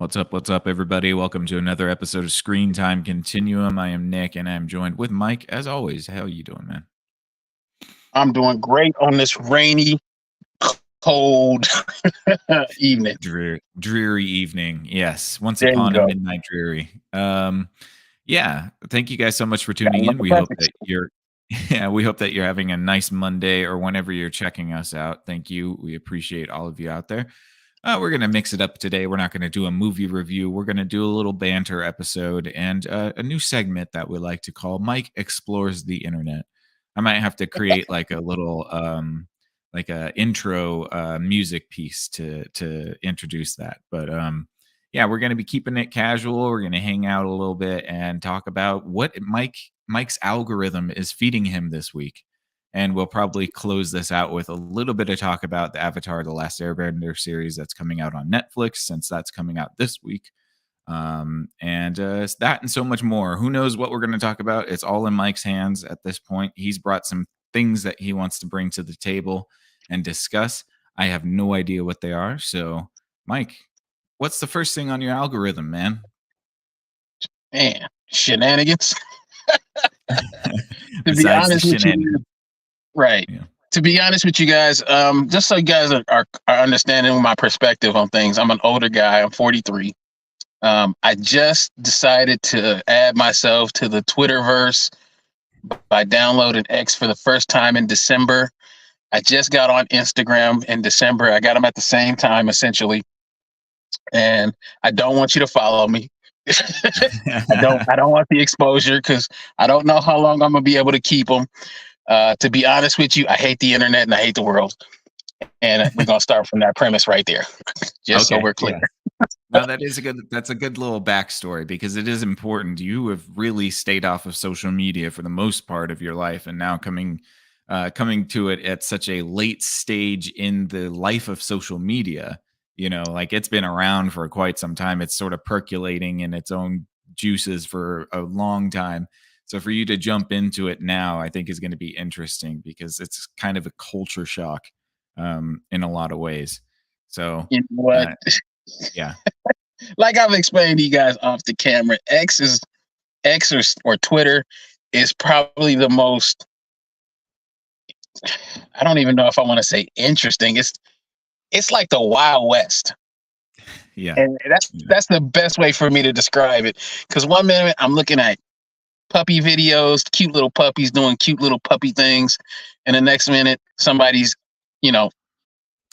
What's up, everybody? Welcome to another episode of Screentime Continuum. I am Nick, and I'm joined with Mike, as always. How you doing, man? I'm doing great on this rainy, cold evening. Dreary evening. Yes, once There you upon a go. midnight dreary. Yeah. Thank you guys so much for Gotta tuning love in. the We hope perfect. that you're, yeah, we hope that you're having a nice Monday or whenever you're checking us out. Thank you. We appreciate all of you out there. We're going to mix it up today. We're not going to do a movie review. We're going to do a little banter episode and a new segment that we like to call Mike Explores the Internet. I might have to create like a little like a intro music piece to introduce that. But yeah, we're going to be keeping it casual. We're going to hang out a little bit and talk about what Mike's algorithm is feeding him this week. And we'll probably close this out with a little bit of talk about the Avatar: The Last Airbender series that's coming out on Netflix, since that's coming out this week. And it's that and so much more. Who knows what we're going to talk about? It's all in Mike's hands at this point. He's brought some things that he wants to bring to the table and discuss. I have no idea what they are. So, Mike, what's the first thing on your algorithm, man? Man, shenanigans. To be Besides the honest with you, shenanigans. right. Yeah. To be honest with you guys, just so you guys are understanding my perspective on things, I'm an older guy. I'm 43. I just decided to add myself to the Twitterverse by downloading X for the first time in December. I just got on Instagram in December. I got them at the same time, essentially. And I don't want you to follow me. I don't want the exposure because I don't know how long I'm gonna be able to keep them. To be honest with you, I hate the internet and I hate the world. And we're gonna start from that premise right there, just so we're clear. Yeah. Now that's a good little backstory because it is important. You have really stayed off of social media for the most part of your life, and now coming to it at such a late stage in the life of social media. You know, like it's been around for quite some time. It's sort of percolating in its own juices for a long time. So for you to jump into it now, I think is going to be interesting because it's kind of a culture shock in a lot of ways. So You know what? yeah. Like I've explained to you guys off the camera, X or Twitter is probably the most. I don't even know if I want to say interesting. It's like the Wild West. Yeah. And that's the best way for me to describe it. Because one minute I'm looking at puppy videos, cute little puppies doing cute little puppy things, and the next minute somebody's,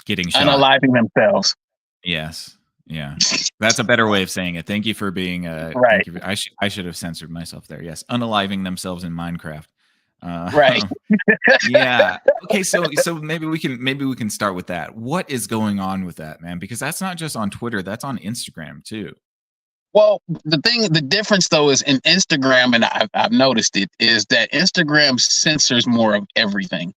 getting shot, unaliving themselves. Yes. Yeah. That's a better way of saying it. Thank you for being right. I should have censored myself there. Yes, unaliving themselves in Minecraft. Right. Yeah. Okay. So maybe we can start with that. What is going on with that, man? Because that's not just on Twitter. That's on Instagram too. Well, the difference though is in Instagram, and I've noticed it, is that Instagram censors more of everything.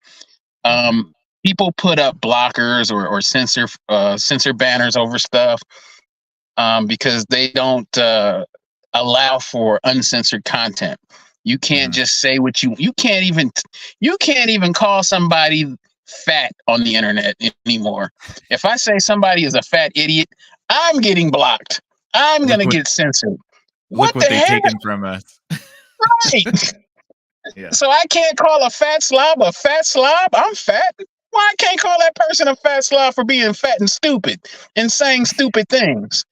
People put up blockers or censor banners over stuff because they don't allow for uncensored content. You can't just say what you can't even call somebody fat on the internet anymore. If I say somebody is a fat idiot, I'm getting blocked. I'm gonna get censored. Look what the they've hell? taken from us. Right. Yeah. So I can't call a fat slob a fat slob. I'm fat. Why I can't call that person a fat slob for being fat and stupid and saying stupid things?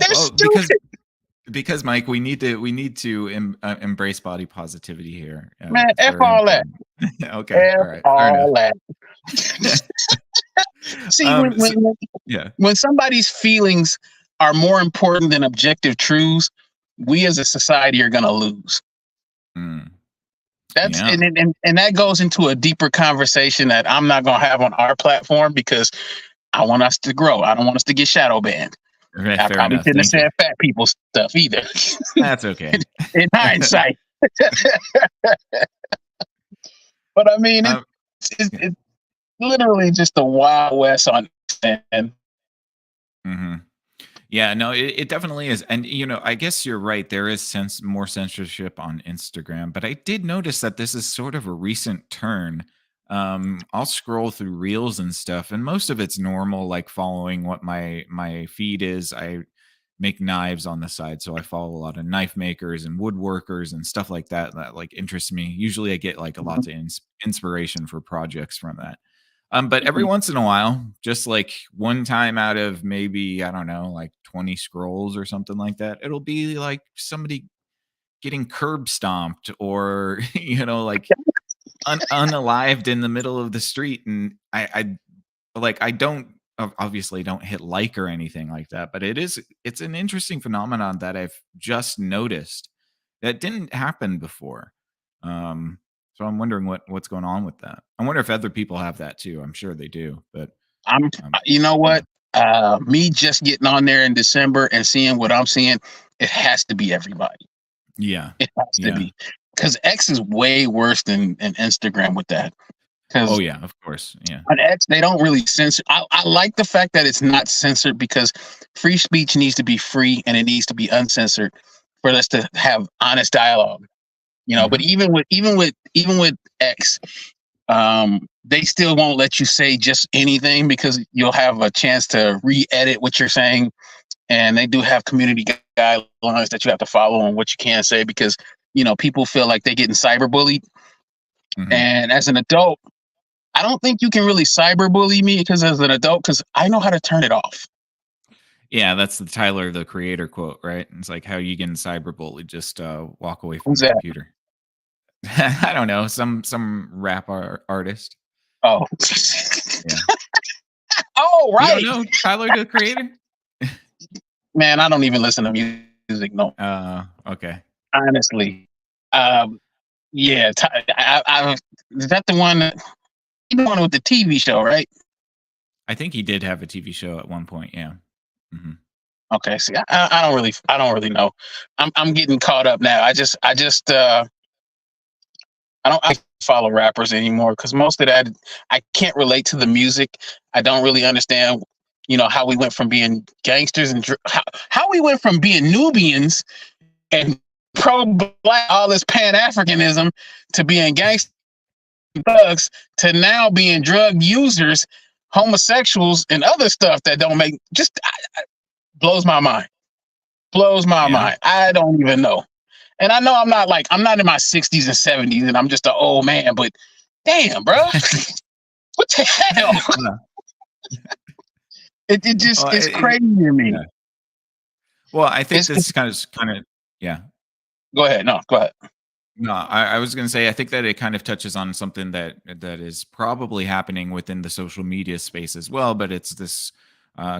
They're stupid. Because Mike, we need to embrace body positivity here. Man, F all that. Okay, all right, all that. See, when somebody's feelings are more important than objective truths, we as a society are going to lose. That's and that goes into a deeper conversation that I'm not going to have on our platform because I want us to grow. I don't want us to get shadow banned. Okay, I probably shouldn't have said fat people stuff either. That's okay. in hindsight. But I mean, it's literally just the Wild West on and. Yeah, no, it definitely is. And, I guess you're right. There is more censorship on Instagram. But I did notice that this is sort of a recent turn. I'll scroll through reels and stuff, and most of it's normal, like following what my feed is. I make knives on the side, so I follow a lot of knife makers and woodworkers and stuff like that that like interests me. Usually, I get like a lot Mhm. of inspiration for projects from that. But every Mhm. once in a while, just like one time out of maybe, I don't know, like 20 scrolls or something like that, it'll be like somebody getting curb stomped or, like unalived in the middle of the street. And I don't obviously don't hit like or anything like that, but it's an interesting phenomenon that I've just noticed that didn't happen before. So I'm wondering what's going on with that. I wonder if other people have that too. I'm sure they do, but I'm, um, you know yeah, what? Me just getting on there in December and seeing what I'm seeing, it has to be everybody. yeah, It has to yeah. be because X is way worse than Instagram with that. Oh Because yeah, of course, yeah. on X, they don't really censor. I like the fact that it's not censored because free speech needs to be free and it needs to be uncensored for us to have honest dialogue. But Hmm. even with X, they still won't let you say just anything because you'll have a chance to re-edit what you're saying, and they do have community guidelines that you have to follow on what you can say because people feel like they're getting cyberbullied. Hmm. And as an adult, I don't think you can really cyberbully me because as an adult, because I know how to turn it off. Yeah, that's the Tyler the Creator quote, right? It's like how you getting cyberbullied, just walk away from Who's the that? computer. I don't know, some rap artist. Oh, Yeah. oh, You don't right, know Tyler the Creator? man. I don't even listen to music. No, Okay. honestly. Um, yeah, is that the one? He the one with the TV show, right? I think he did have a TV show at one point, yeah. Mhm. Okay. See, I don't really know. I'm getting caught up now. I don't I follow rappers anymore because most of that I can't relate to the music. I don't really understand. How we went from being gangsters and how we went from being Nubians and pro black, all this Pan Africanism, to being gangster thugs, to now being drug users, homosexuals, and other stuff that don't make just blows my mind. Blows my Yeah. mind. I don't even know. And I know I'm not in my 60s and 70s and I'm just an old man, but damn, bro. What the hell? Uh, It just well, it's crazy to me. yeah. Well, I think It's this kinda yeah. Go ahead. No, go ahead. No, I was gonna say I think that it kind of touches on something that is probably happening within the social media space as well, but it's this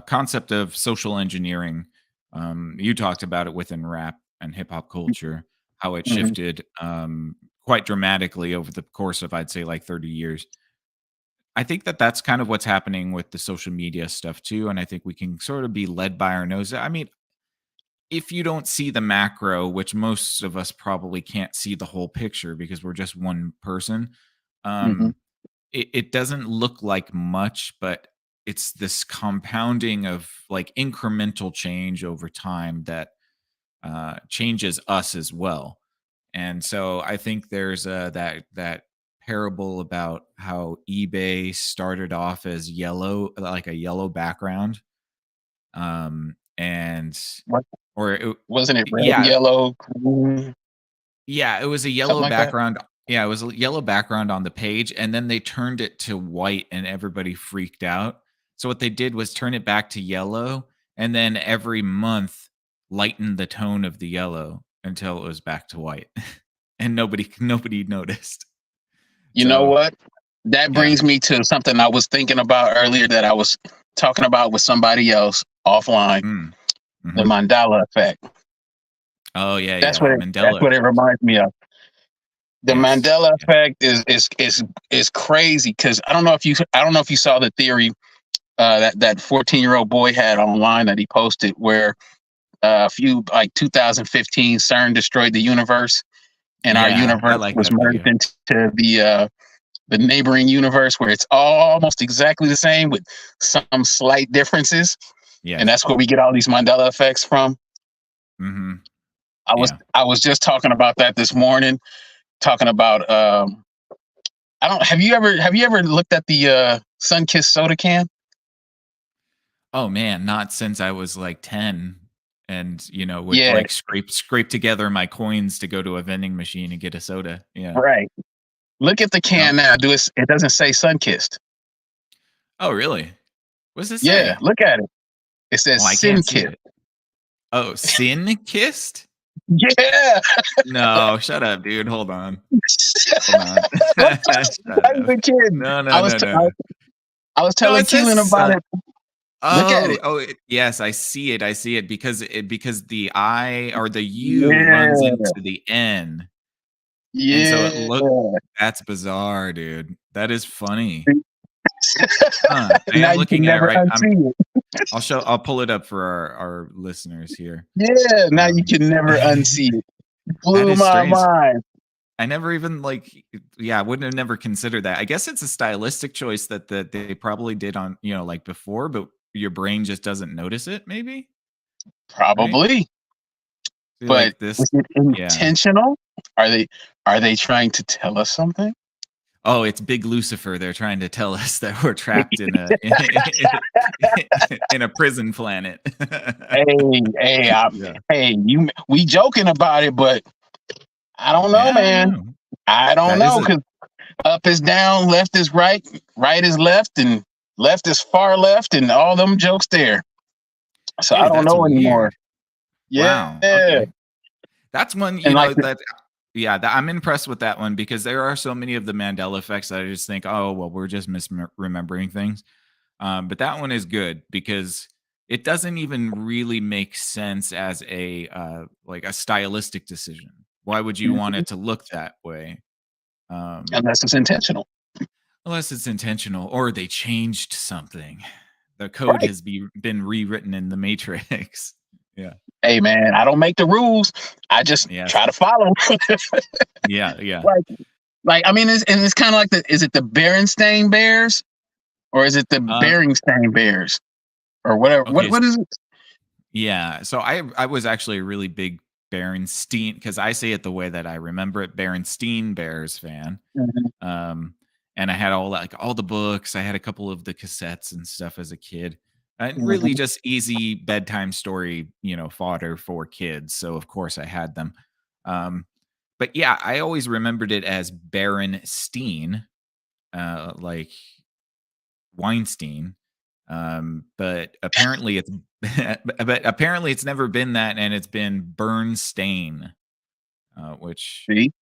concept of social engineering. You talked about it within rap and hip hop culture, how it Mhm, shifted quite dramatically over the course of I'd say like 30 years. I think that that's kind of what's happening with the social media stuff too, and I think we can sort of be led by our nose. I mean, if you don't see the macro, which most of us probably can't see the whole picture because we're just one person, mhm. um, it doesn't look like much, but it's this compounding of like incremental change over time that changes us as well. And so I think there's that parable about how eBay started off as yellow, like a yellow background, and What or it, wasn't it? Red, yeah, yellow, green, yeah, it was a something yellow like that. background. Yeah, it was a yellow background on the page, and then they turned it to white, and everybody freaked out. So what they did was turn it back to yellow, and then every month lighten the tone of the yellow until it was back to white, and nobody noticed. You know So what? That yeah. brings me to something I was thinking about earlier that I was talking about with somebody else offline. Mm. The Mhm. Mandela Effect. Oh yeah, That's yeah. what that's Mandela what it effect. reminds me of. The Yes. Mandela Yes. Effect is crazy because I don't know if you saw the theory that 14-year-old boy had online that he posted where a few like 2015 CERN destroyed the universe and our Yeah, I universe like was that merged video. into the neighboring universe where it's almost exactly the same with some slight differences, and Yes. that's where we get all these Mandela effects from. Mhm. I was Yeah. I was just talking about that this morning, talking about I don't have you ever looked at the sun kissed soda can? Oh man, not since I was like 10. and would Yeah, like scrape together my coins to go to a vending machine and get a soda. Yeah. right. Look at the No. can now. It doesn't say sun kissed. Oh, really? What does it Yeah, say? look at it. It says Oh, I sin can't see kissed. it. Oh, sin kissed? Yeah. No, shut up, dude. Hold on. Hold on. What Shut I up. even kidding. No, no, I was no, t- no. I was No, telling it says Keelan about sun. it. Look at Oh, it. oh, yes, I see it. I see it because the I or the U runs Yeah. into the N, and so it Yeah. look that's bizarre, dude. That is funny. Huh. I Now am you can looking at it never right. unsee it. I'll pull it up for our listeners here. Yeah, now you Um, can never unsee it. that Blew is my strange. mind. I never even yeah, I wouldn't have never considered that. I guess it's a stylistic choice that they probably did on, like before, but your brain just doesn't notice it, maybe, right? Probably. See, But like this, was it yeah. intentional? Are they trying to tell us something? Oh, it's Big Lucifer. They're trying to tell us that we're trapped in a in a prison planet. Hey, hey, Yeah. hey, we joking about it, but I don't know, Yeah, I man. know. I don't That is know a because up is down, left is right, right is left, and left is far left, and all them jokes there. So I dude, don't that's know anymore. weird. Yeah, Wow. and Okay. That's one, like that yeah, I'm impressed with that one because there are so many of the Mandela effects that I just think, oh, well, we're just remembering things. But that one is good because it doesn't even really make sense as a like a stylistic decision. Why would you want it to look that way? Um, unless it's intentional, unless it's intentional or they changed something. The code right? has been rewritten in the Matrix. Yeah. Hey, man, I don't make the rules. I just Yes. try to follow. Yeah. Yeah. like, I mean, it's kind of like is it the Berenstain Bears or is it the Um, Berenstain Bears or whatever? okay. What is it? Yeah, so I was actually a really big Berenstein because I say it the way that I remember it, Berenstein Bears fan. Mhm, Um, and I had all the books. I had a couple of the cassettes and stuff as a kid. And really mhm. just easy bedtime story, fodder for kids. So of course I had them. But yeah, I always remembered it as Berenstein, like Weinstein. But apparently it's but apparently it's never been that, and it's been Bernstein, which See,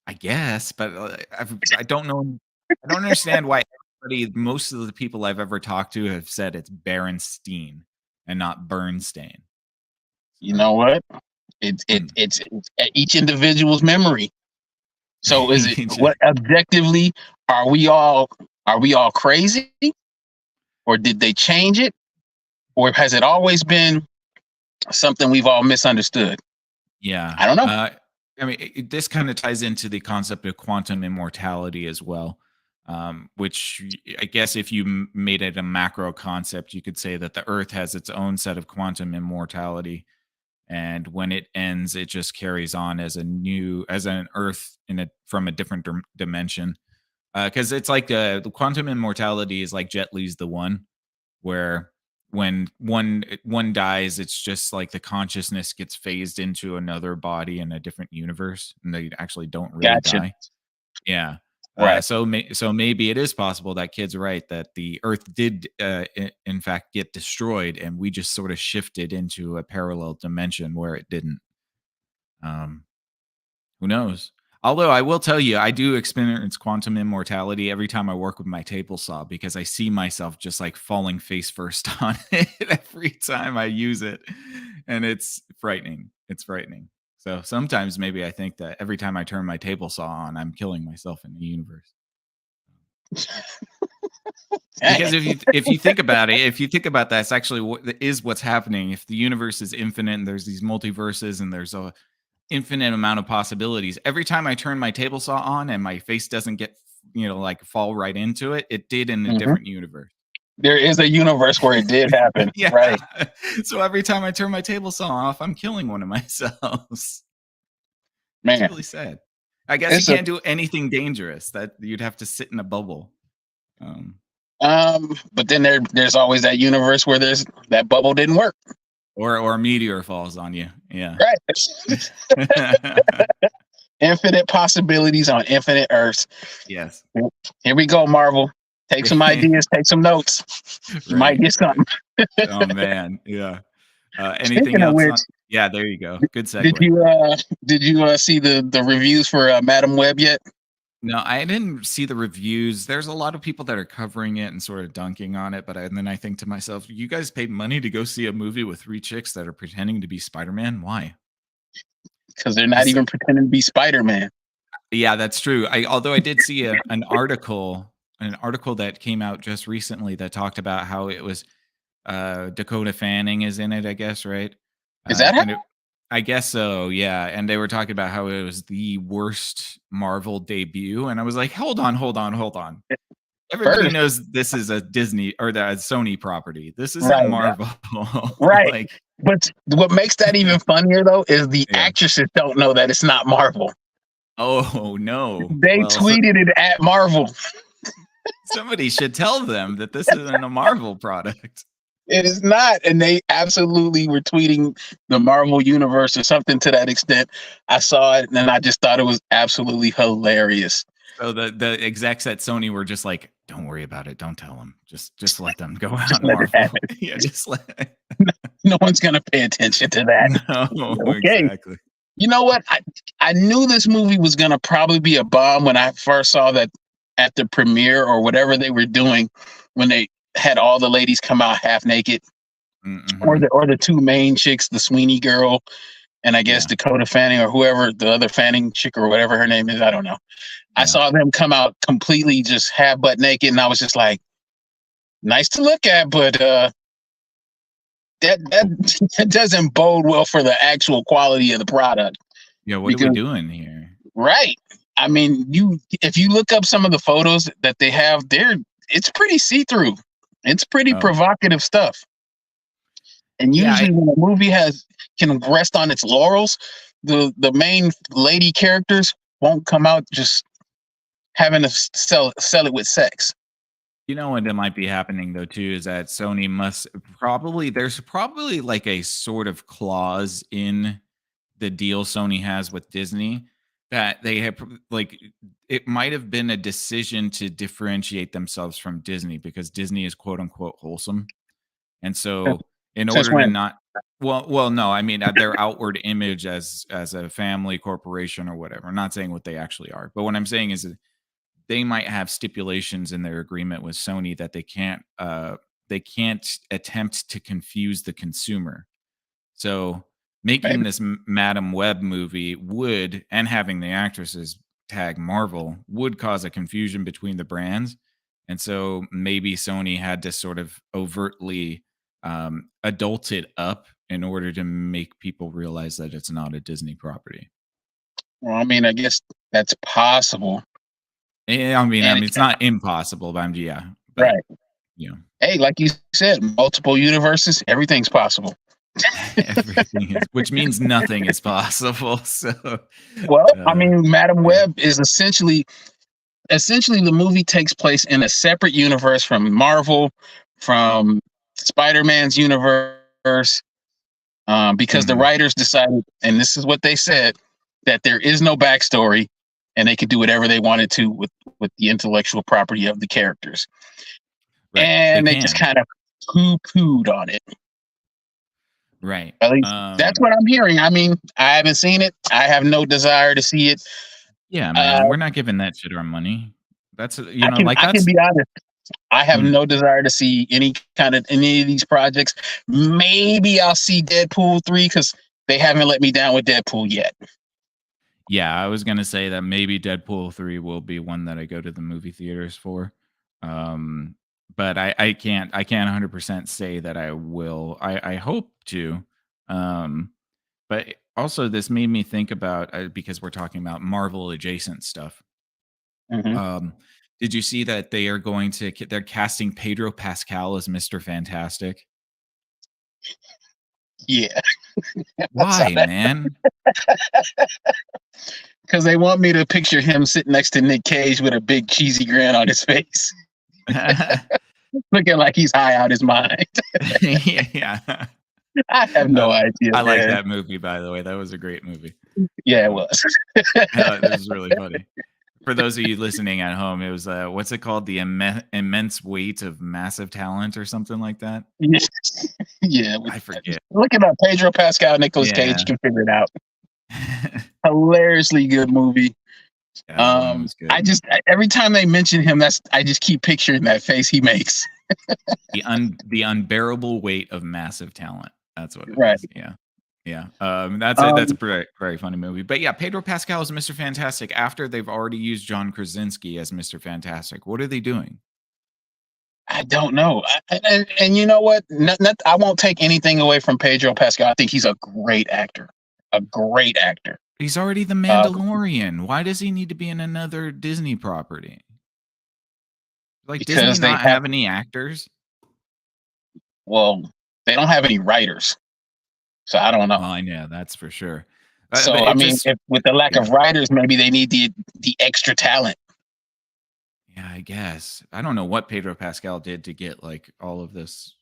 I guess, but I don't know. I don't understand why most of the people I've ever talked to have said it's Berenstein and not Bernstein. you So, know what? It's each individual's memory. So is it what objectively are we all crazy or did they change it or has it always been something we've all misunderstood? yeah. I don't know. I mean, this kind of ties into the concept of quantum immortality as well, which I guess if you made it a macro concept, you could say that the Earth has its own set of quantum immortality, and when it ends, it just carries on as as an Earth from a different dimension. Because it's like the quantum immortality is like Jet Li's The One, where when one dies, it's just like the consciousness gets phased into another body in a different universe, and they actually don't really Gotcha. die. Yeah. Right. So maybe it is possible that kid's right that the Earth did, in fact, get destroyed, and we just sort of shifted into a parallel dimension where it didn't. Um, who knows? Although I will tell you, I do experience quantum immortality every time I work with my table saw because I see myself just like falling face first on it every time I use it. And it's frightening. It's frightening. So sometimes maybe I think that every time I turn my table saw on, I'm killing myself in the universe. Because if you think about it, if you think about that, it's actually what's happening. If the universe is infinite and there's these multiverses and there's a infinite amount of possibilities. Every time I turn my table saw on and my face doesn't get, like fall right into it, it did in a Mhm. different universe. There is a universe where it did happen. Yeah. Right. So every time I turn my table saw off, I'm killing one of myself. It's Man, really sad. I guess you it's a can't do anything dangerous. That you'd have to sit in a bubble. Um, but then there's always that universe where there's that bubble didn't work. or a meteor falls on you. Yeah. Right. Infinite possibilities on infinite Earths. Yes. Here we go, Marvel. Take some ideas, take some notes. You might Right, get right. something. Oh, man. Yeah. Anything Speaking of else which, on Yeah, there you go. Good did segue. you see the reviews for Madam Web yet? No, I didn't see the reviews. There's a lot of people that are covering it and sort of dunking on it, but and then I think to myself, "You guys paid money to go see a movie with 3 chicks that are pretending to be Spider-Man? Why?" Because they're not Just even pretending to be Spider-Man. Yeah, that's true. Although I did see an article that came out just recently that talked about how it was, Dakota Fanning is in it, I guess, right? Is that how? And it I guess so, yeah, and they were talking about how it was the worst Marvel debut, and I was like, "Hold on, hold on, hold on. Everybody First, knows this is a Disney or the Sony property. This isn't right, Marvel." right. Like, But what makes that even funnier though is the yeah. actresses don't know that it's not Marvel. Oh, no. They Well, so tweeted it at Marvel. somebody should tell them that this isn't a Marvel product. It is not, and they absolutely were tweeting the Marvel universe or something to that extent. I saw it, and then I just thought it was absolutely hilarious. So the execs at Sony were just like, "Don't worry about it. Don't tell them. Just let them go Just out, let it Marvel." happen. Yeah, just let No one's gonna pay attention to that. No, Okay, exactly. you know what? I knew this movie was gonna probably be a bomb when I first saw that at the premiere or whatever they were doing when they had all the ladies come out half naked, Mhm. or the two main chicks, the Sweeney girl and I guess Yeah, Dakota Fanning or whoever the other Fanning chick or whatever her name is. I don't know. I yeah. saw them come out completely just half butt naked, and I was just like, nice to look at, but that that doesn't bode well for the actual quality of the product. Yeah, what are we Because doing here? right, I mean, you if you look up some of the photos that they have, it's pretty see through. It's pretty Oh, provocative stuff. And yeah, usually, when a movie can rest on its laurels, the main lady characters won't come out just having to sell it with sex. you know what might be happening though too is that Sony must probably there's probably like a sort of clause in the deal Sony has with Disney that they have like it might have been a decision to differentiate themselves from Disney because Disney is quote unquote wholesome. And so in Since order to when? not no, I mean their outward image as a family corporation or whatever. I'm not saying what they actually are, but what I'm saying is that they might have stipulations in their agreement with Sony that they can't attempt to confuse the consumer. So making Maybe. this Madam Web movie would, and having the actresses tag Marvel would cause a confusion between the brands. And so maybe Sony had to sort of overtly adult it up in order to make people realize that it's not a Disney property. Well, I mean, I guess that's possible. Yeah, I mean, And it's not impossible, but but right. you know, Hey, like you said, multiple universes, everything's possible. everything is, which means nothing is possible. So, Well, I uh, mean, Madam yeah, Web is essentially the movie takes place in a separate universe from Marvel, from Spider-Man's universe, because the mhm, writers decided, and this is what they said, that there is no backstory, and they could do whatever they wanted to with the intellectual property of the characters, right. They and they just can, kind of poo-pooed on it. right. At least that's what I'm hearing. I mean, I haven't seen it. I have no desire to see it. Yeah, Uh, man, we're not giving that shit our money. That's like I can that's be honest. I have mm, no desire to see any of these projects. Maybe I'll see Deadpool 3 because they haven't let me down with Deadpool yet. yeah. I was gonna say that maybe Deadpool 3 will be one that I go to the movie theaters for. Um, but I can't 100% say that I will. I hope to. Um, but also this made me think about because we're talking about Marvel adjacent stuff. Hmm. Um, did you see that they're casting Pedro Pascal as Mr. Fantastic? Yeah, I saw Why, that man? because they want me to picture him sitting next to Nick Cage with a big cheesy grin on his face, looking like he's high out his mind. Yeah. I have no idea, I like man. that movie, by the way. That was a great movie. Yeah, it Um, was. this is really funny. For those of you listening at home, it was what's it called? The immense weight of massive talent, or something like that. Yeah, yeah. I forget. Look it up. Pedro Pascal, Nicolas Cage. Yeah, You can figure it out. Hilariously good movie. yeah, that one was I good. just every time they mention him, I just keep picturing that face he makes. The unbearable weight of massive talent. That's what it Right. is. Yeah. Yeah. That's it. That's a Um, very, very funny movie. But yeah, Pedro Pascal is Mr. Fantastic after they've already used John Krasinski as Mr. Fantastic. What are they doing? I don't know. And you know what? I won't take anything away from Pedro Pascal. I think he's a great actor. A great actor. He's already the Uh, Mandalorian. Why does he need to be in another Disney property? Like Disney because they not have, have any actors? well, they don't have any writers. So I don't know. Well, I know that's for sure. But So I it mean, just if with the lack yeah. of writers, maybe they need the extra talent. Yeah, I guess. I don't know what Pedro Pascal did to get like all of this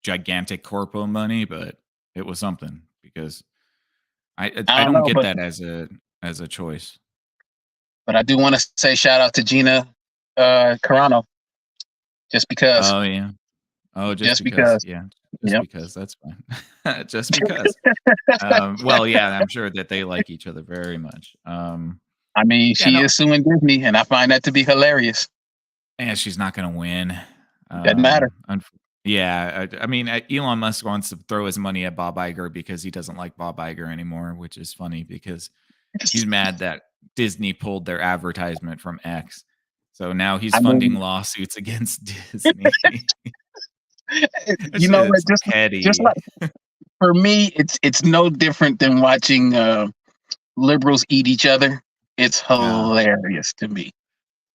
gigantic corpo money, but it was something because I I don't don't know, get that as a choice. but I do want to say shout out to Gina Carano, just because, Oh yeah. Oh, just just because. because. Yeah. Just Yep. because. That's fine. Just because. Well, yeah, I'm sure that they like each other very much. I mean, Yeah, she no, is suing Disney, and I find that to be hilarious. and she's not gonna win. Doesn't matter. Yeah, I mean, Elon Musk wants to throw his money at Bob Iger because he doesn't like Bob Iger anymore, which is funny because he's mad that Disney pulled their advertisement from X. So now he's I funding mean, lawsuits against Disney. That you know what? shit's Just petty. like for me, it's no different than watching liberals eat each other. It's Uh, hilarious to me.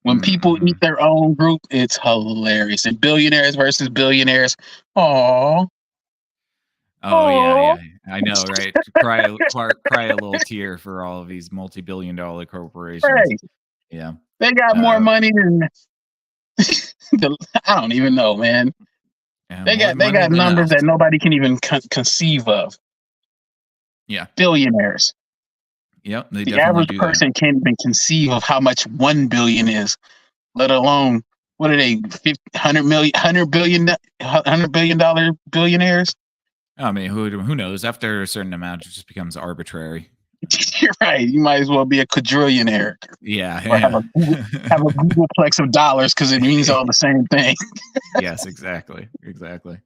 When people eat mhm. their own group, it's hilarious. And billionaires versus billionaires. Oh, Oh, yeah, oh, yeah. I know, right? Cry a little tear for all of these multi-billion dollar corporations. right. Yeah. They got more Uh, money than I don't even know, man. yeah, They more got they money got than numbers us. that nobody can even conceive of. Yeah. Billionaires. Yep, they The definitely average do that. person can't even conceive of how much 1 billion is, let alone what are they, 100 million, 100 billion, $100 billion billionaires? I mean, who knows? After a certain amount, it just becomes arbitrary. You're right. You might as well be a quadrillionaire or Yeah, have a yeah. Googleplex of dollars because it means all the same thing. Yes, exactly, exactly.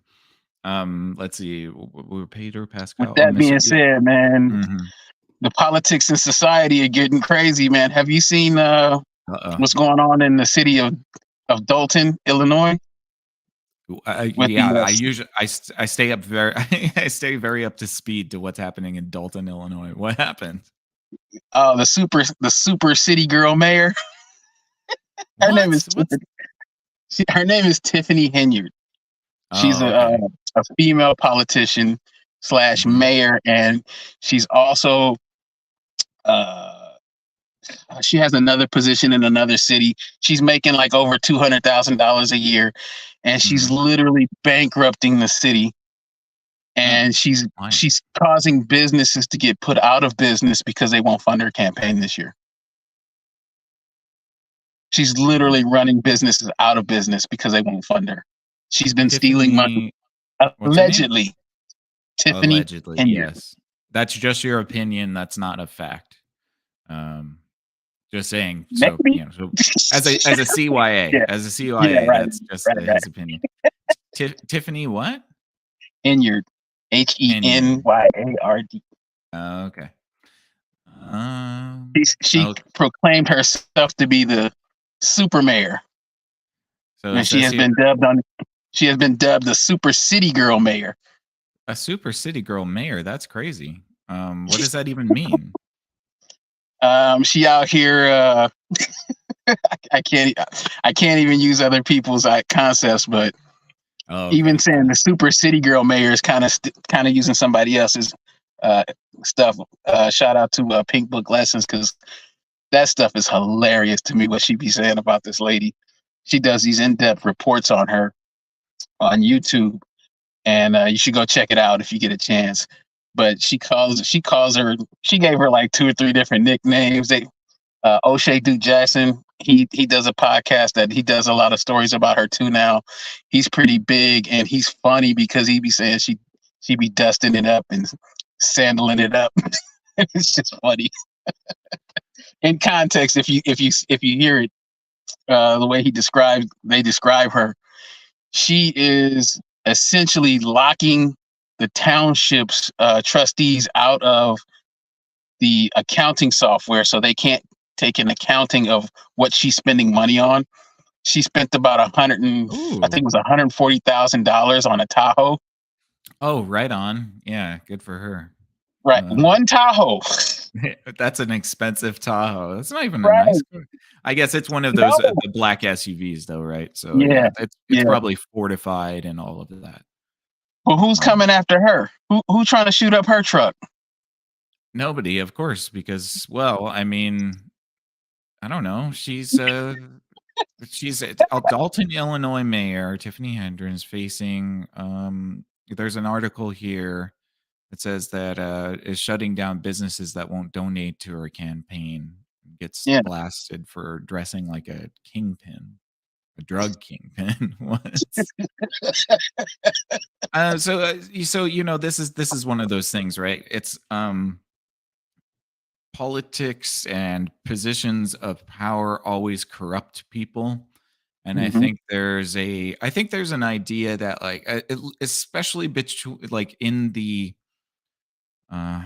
Let's see. We're Pedro With Pascal. Oh, that Mr. being said, man, Mhm. the politics in society are getting crazy, man. Have you seen Uh-oh. what's going on in the city of Dalton, Illinois, with the Yeah, I usually I stay up very I stay very up to speed to what's happening in Dalton, Illinois. What happened? the super city girl mayor? Her name is What? What's Her name is Tiffany Henyard. She's Oh, okay. a female politician slash Mhm. mayor, and she's also uh, she has another position in another city. She's making like over $200,000 a year, and she's Mhm. literally bankrupting the city. Oh, And why? she's causing businesses to get put out of business because they won't fund her campaign this year. She's Mm. literally running businesses out of business because they won't fund her. She's been stealing money, Tiffany what's her name? allegedly. Tiffany Allegedly, Henyard. yes. That's just your opinion, that's not a fact. Um, just saying. So, Maybe. so as a CYA, Yeah, as a yeah, CYA, right, that's just right. his opinion. Tiffany what? Henyard, Henyard. Henyard. Oh, okay. She Okay. proclaimed herself to be the super mayor, So it and says here she has been dubbed the super city girl mayor. a super city girl mayor. That's crazy. What does that even mean? She out here. I can't. I can't even use other people's concepts, but Oh, even okay. saying the super city girl mayor is kind of using somebody else's uh, stuff. Shout out to Pink Book Lessons, because that stuff is hilarious to me. What she be saying about this lady, she does these in-depth reports on her on YouTube, and you should go check it out if you get a chance. But she gave her like two or three different nicknames. O'Shea Duke Jackson. He does a podcast that he does a lot of stories about her too now. He's pretty big and he's funny because he be saying she be dusting it up and sandling it up. It's just funny. In context, if you hear it, the way they describe her, she is essentially locking the township's trustees out of the accounting software so they can't take an accounting of what she's spending money on. She spent about I think it Ooh. was $140,000 on a Tahoe. Oh, right on. Yeah, good for her. Right, Uh, one Tahoe. that's an expensive Tahoe. That's not even a nice Right. car. I guess it's one of those, No. the black SUVs though, right? So, yeah, Yeah. it's Yeah. probably fortified and all of that. But who's Um, coming after her? Who trying to shoot up her truck? Nobody, of course, because, well, I mean, I don't know. She's a Dalton, Illinois mayor, Tiffany Henyard is facing, there's an article here that says that, is shutting down businesses that won't donate to her campaign, gets Yeah. blasted for dressing like a kingpin, a drug kingpin. What? This is one of those things, right? It's, politics and positions of power always corrupt people. And I Hmm. think there's an idea that, like, especially like in the, uh,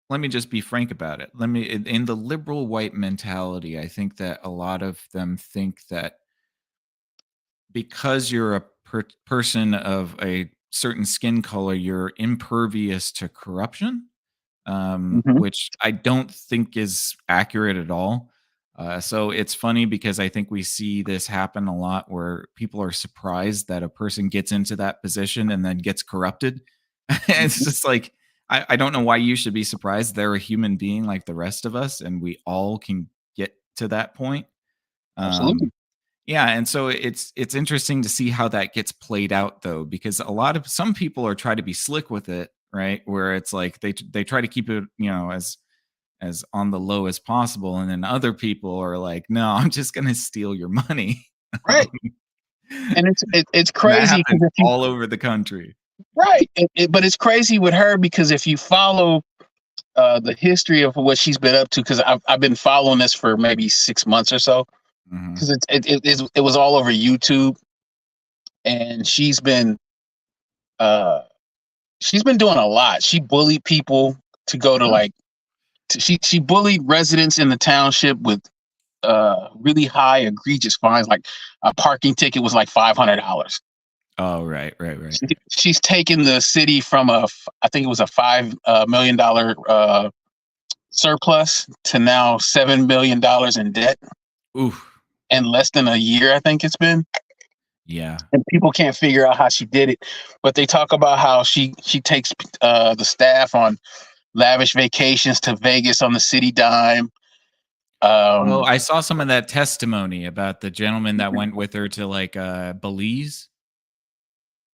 let me just be frank about it. In the liberal white mentality, I think that a lot of them think that because you're a person of a certain skin color, you're impervious to corruption, Hmm. which I don't think is accurate at all. So it's funny because I think we see this happen a lot where people are surprised that a person gets into that position and then gets corrupted. It's just like, I don't know why you should be surprised. They're a human being like the rest of us, and we all can get to that point. Absolutely. Um, yeah, and so it's interesting to see how that gets played out though, because a lot of some people are trying to be slick with it, right? Where it's like they try to keep it, as on the low as possible, and then other people are like, "No, I'm just gonna steal your money." Right. Um, And it's and that crazy happens because if you all over the country. right, but it's crazy with her because if you follow the history of what she's been up to, because I've been following this for maybe 6 months or so, Mhm. because it was all over YouTube, and uh she's been doing a lot. She bullied people to go to Oh. like she bullied residents in the township with really high egregious fines. Like a parking ticket was like $500. Oh, right, right, right. She's taken the city from I think it was a $5 million surplus to now $7 million in debt Ooh, in less than a year. I think it's been, yeah. and people can't figure out how she did it. But they talk about how she takes the staff on lavish vacations to Vegas on the city dime. Oh, Um, I saw some of that testimony about the gentleman that went with her to, like, Belize.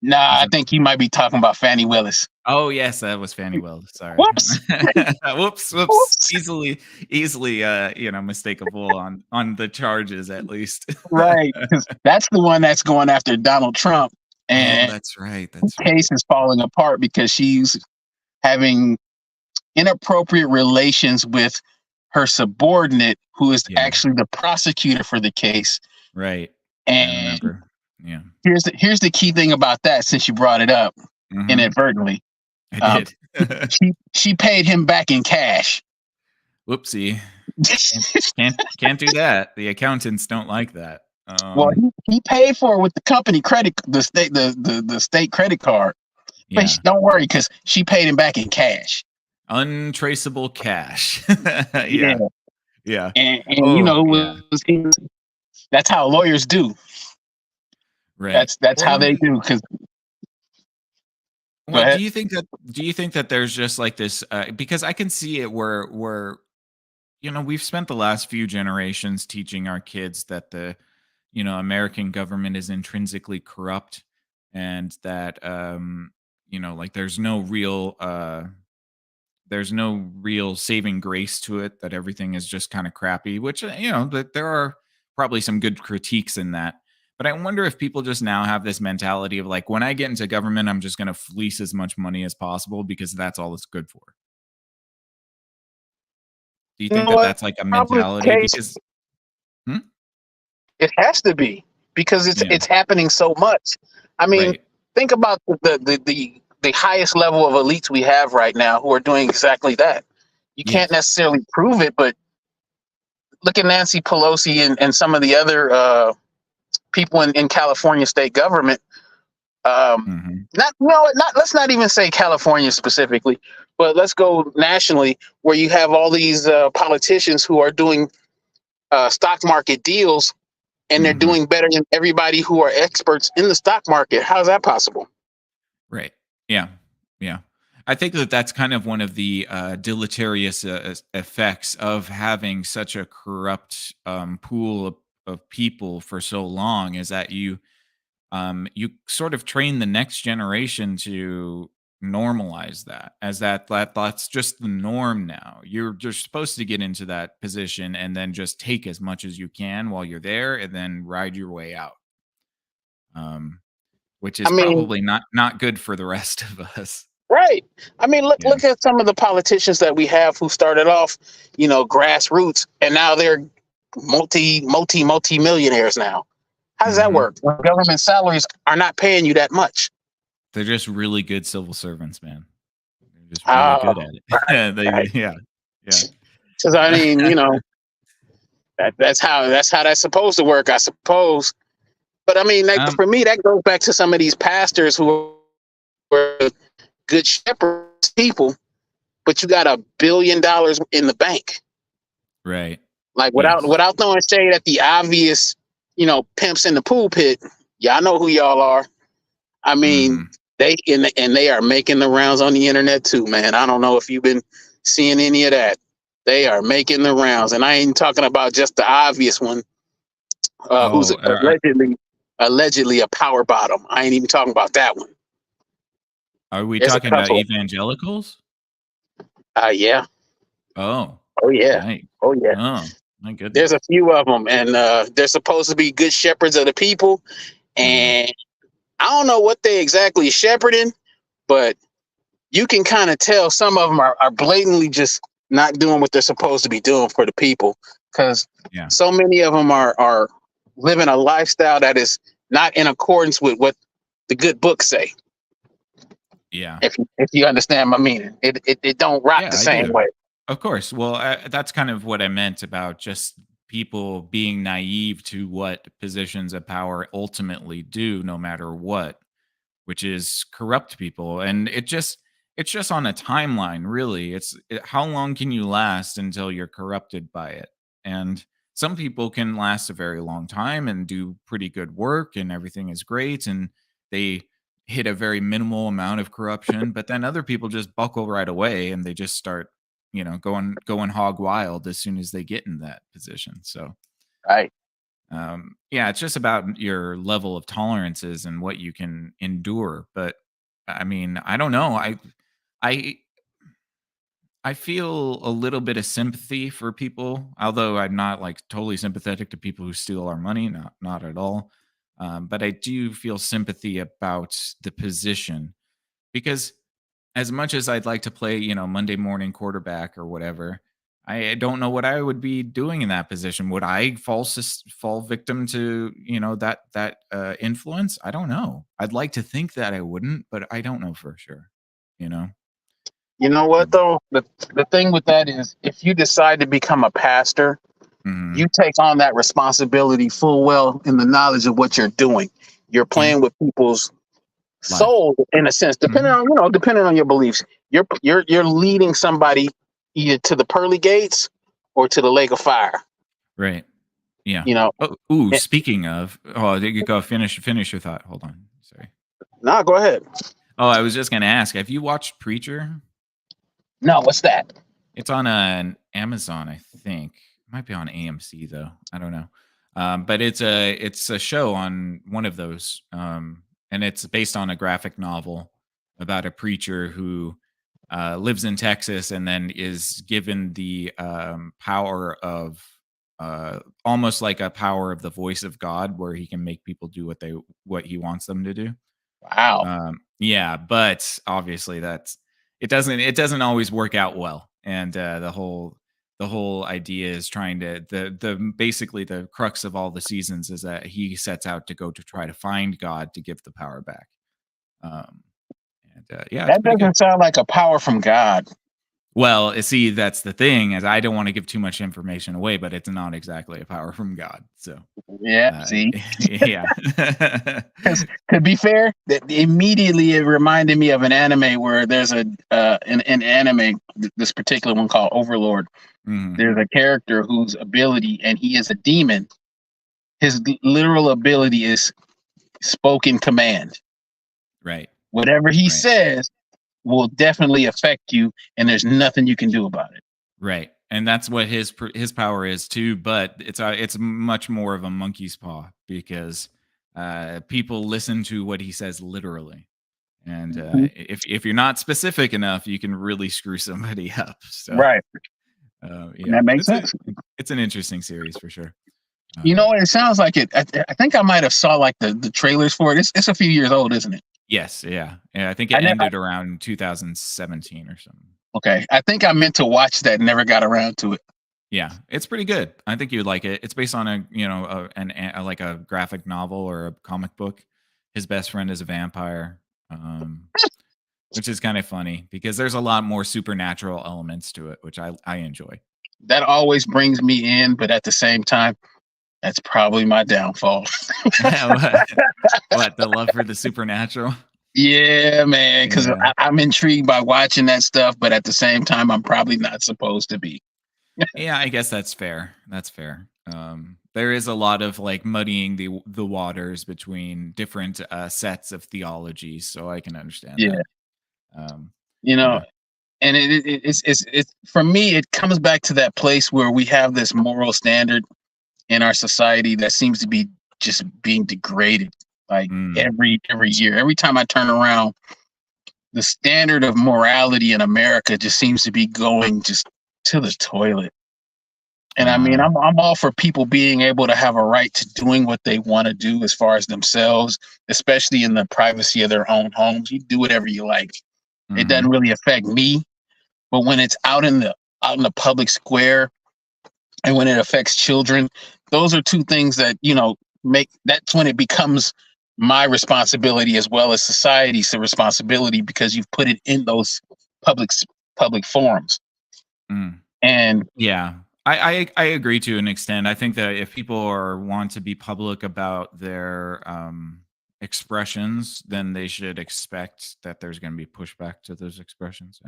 nah, Was I it? think you might be talking about Fannie Willis. Oh, yes, that was Fanny Wells, sorry. Whoops. Whoops, whoops. Whoops. Easily, mistakable on the charges, at least. Right, because that's the one that's going after Donald Trump, Oh, and that's right, the that's right. case is falling apart because she's having inappropriate relations with her subordinate, who is Yeah, actually the prosecutor for the case. right. I And remember. Yeah. here's the key thing about that, since you brought it up Mhm. inadvertently. I Um, did. she paid him back in cash. Whoopsie. Can't do that. The accountants don't like that. Well, he paid for it with the company credit, the state credit card. But Yeah. don't worry, because she paid him back in cash. Untraceable cash. Yeah, Yeah, yeah. and Oh, yeah, that's how lawyers do. right. That's Well, how let they me do. Because go well, ahead. do you think that there's just like this, because I can see it where we've spent the last few generations teaching our kids that the American government is intrinsically corrupt, and that like there's no real saving grace to it, that everything is just kind of crappy, which that there are probably some good critiques in that. But I wonder if people just now have this mentality of like, when I get into government, I'm just going to fleece as much money as possible because that's all it's good for. Do you You think know that what? that's like a Probably the mentality? case. Because hmm? It has to be because it's Yeah, it's happening so much. I mean, right. think about the highest level of elites we have right now who are doing exactly that. You can't Yes. necessarily prove it, but look at Nancy Pelosi and some of the other people in California state government. Hmm. Not no, not let's not even say California specifically, but let's go nationally, where you have all these politicians who are doing stock market deals, and they're Hmm. doing better than everybody who are experts in the stock market. How's that possible? Right. Yeah. Yeah. I think that that's kind of one of the deleterious effects of having such a corrupt pool of people for so long, is that you sort of train the next generation to normalize that, as that's just the norm now. You're supposed to get into that position and then just take as much as you can while you're there and then ride your way out. Um, which I is mean, probably not good for the rest of us. right. I mean, look Yeah. look at some of the politicians that we have who started off, grassroots, and now they're multi millionaires now. How does that Mhm. work? When government salaries are not paying you that much. They're just really good civil servants, man. They're just really Oh, good at it. right. Yeah. Yeah. Because I mean, that's how that's supposed to work, I suppose. But I mean, like, Um, for me, that goes back to some of these pastors who were good shepherds people, but you got $1 billion in the bank. right. Like, without Yes. without throwing shade at the obvious, pimps in the pulpit. Y'all know who y'all are. I mean, Mhm. they are making the rounds on the internet too, man. I don't know if you've been seeing any of that. They are making the rounds, and I ain't talking about just the obvious one, who's Oh, allegedly a power bottom. I ain't even talking about that one. are we There's a talking about couple. evangelicals? Yeah. Oh, Oh yeah. yikes. Oh yeah. Oh, my There's a goodness. few of them, and they're supposed to be good shepherds of the people. Mhm. And I don't know what they exactly shepherding, but you can kind of tell some of them are blatantly just not doing what they're supposed to be doing for the people, because Yeah. so many of them are living a lifestyle that is not in accordance with what the good books say. Yeah. If you understand my meaning, it don't rock Yeah, the I same do. way. Of course. Well, that's kind of what I meant about just people being naive to what positions of power ultimately do, no matter what, which is corrupt people. And it's just on a timeline, really. How long can you last until you're corrupted by it? And some people can last a very long time and do pretty good work and everything is great and they hit a very minimal amount of corruption, but then other people just buckle right away and they just start, going hog wild as soon as they get in that position. So Right. yeah, it's just about your level of tolerances and what you can endure. But I mean, I don't know. I I feel a little bit of sympathy for people, although I'm not like totally sympathetic to people who steal our money, not at all. But I do feel sympathy about the position, because as much as I'd like to play, Monday morning quarterback or whatever, I don't know what I would be doing in that position. Would I fall victim to, that influence? I don't know. I'd like to think that I wouldn't, but I don't know for sure. You know. You know what though? The thing with that is, if you decide to become a pastor, Mm-hmm. you take on that responsibility full well in the knowledge of what you're doing. You're Yeah. playing with people's Lives. soul in a sense, Hmm. depending on your beliefs. You're leading somebody either to the pearly gates or to the lake of fire. Right. Yeah. You know, Oh, ooh. Eh, Speaking of, oh, there you go. Finish your thought. Hold on. Sorry. nah, go ahead. Oh, I was just gonna ask. Have you watched Preacher? No, what's that? It's on an Amazon, I think. It might be on AMC though. I don't know. But it's a show on one of those. and it's based on a graphic novel about a preacher who lives in Texas and then is given the power of almost like a power of the voice of God, where he can make people do what he wants them to do. Wow. Yeah, but obviously it doesn't always work out well, and the whole idea is trying to the basically the crux of all the seasons is that he sets out to go to try to find God to give the power back. Um, and yeah, it's That pretty good. doesn't sound like a power from God. Well, see, that's the thing is I don't want to give too much information away, but it's not exactly a power from God. So, Yeah, uh, see. yeah. Because to be fair, that immediately it reminded me of an anime where there's an anime, this particular one called Overlord. Mhm. There's a character whose ability, and he is a demon. His literal ability is spoken command. Right, Whatever he right. says will definitely affect you, and there's nothing you can do about it. Right, and that's what his power is too, but it's much more of a monkey's paw because, people listen to what he says literally, and, Mhm. if you're not specific enough, you can really screw somebody up, so, Right. yeah, That makes sense. it's an interesting series for sure. You know Um, what? It sounds like it. I think I might have saw like the trailers for it. It's a few years old, isn't it? yes, yeah, I think it I never. ended around 2017 or something. Okay, I think I meant to watch that. Never got around to it. Yeah, it's pretty good. I think you'd like it. It's based on like a graphic novel or a comic book. His best friend is a vampire, which is kind of funny because there's a lot more supernatural elements to it, which I enjoy. That always brings me in, but at the same time, that's probably my downfall. what, what the love for the supernatural? Yeah, man, because Yeah, I'm intrigued by watching that stuff, but at the same time, I'm probably not supposed to be. yeah. I guess that's fair. That's fair. There is a lot of like muddying the waters between different sets of theologies, so I can understand Yeah, that. Um, you know, yeah. and it's for me, it comes back to that place where we have this moral standard in our society that seems to be just being degraded. Like Mm. every year, every time I turn around, the standard of morality in America just seems to be going just to the toilet. And I mean, Wow. I'm all for people being able to have a right to doing what they want to do as far as themselves, especially in the privacy of their own homes. You do whatever you like. It doesn't Mhm. really affect me. But when it's out in the public square and when it affects children, those are two things that, make that's when it becomes my responsibility as well as society's responsibility because you've put it in those public public forums. Mm. And Yeah. I agree to an extent. I think that if people want to be public about their, expressions, then they should expect that there's gonna be pushback to those expressions.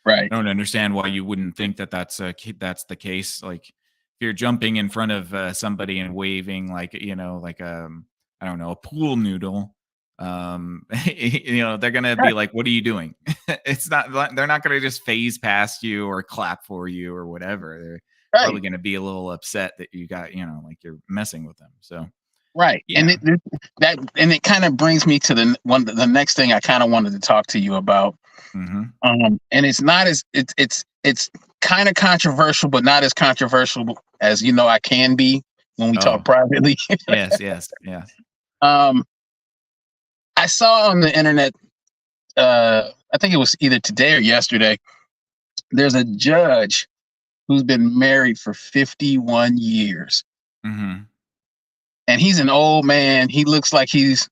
right, I don't understand why you wouldn't think that that's the case. Like, if you're jumping in front of, somebody and waving like, like, I don't know, a pool noodle, they're gonna be right, like, "What are you doing?" It's not li they're not gonna just phase past you or clap for you or whatever. They're right, probably gonna be a little upset that you got, like, you're messing with them. So, right. And yeah. it kind of brings me to the next thing I kind of wanted to talk to you about. Mhm. And it's not as it's kind of controversial, but not as controversial as I can be when we talk Oh, privately. yes, yes, yes. um, I saw on the internet, I think it was either today or yesterday. There's a judge who's been married for 51 years, Mhm. and he's an old man. He looks like he's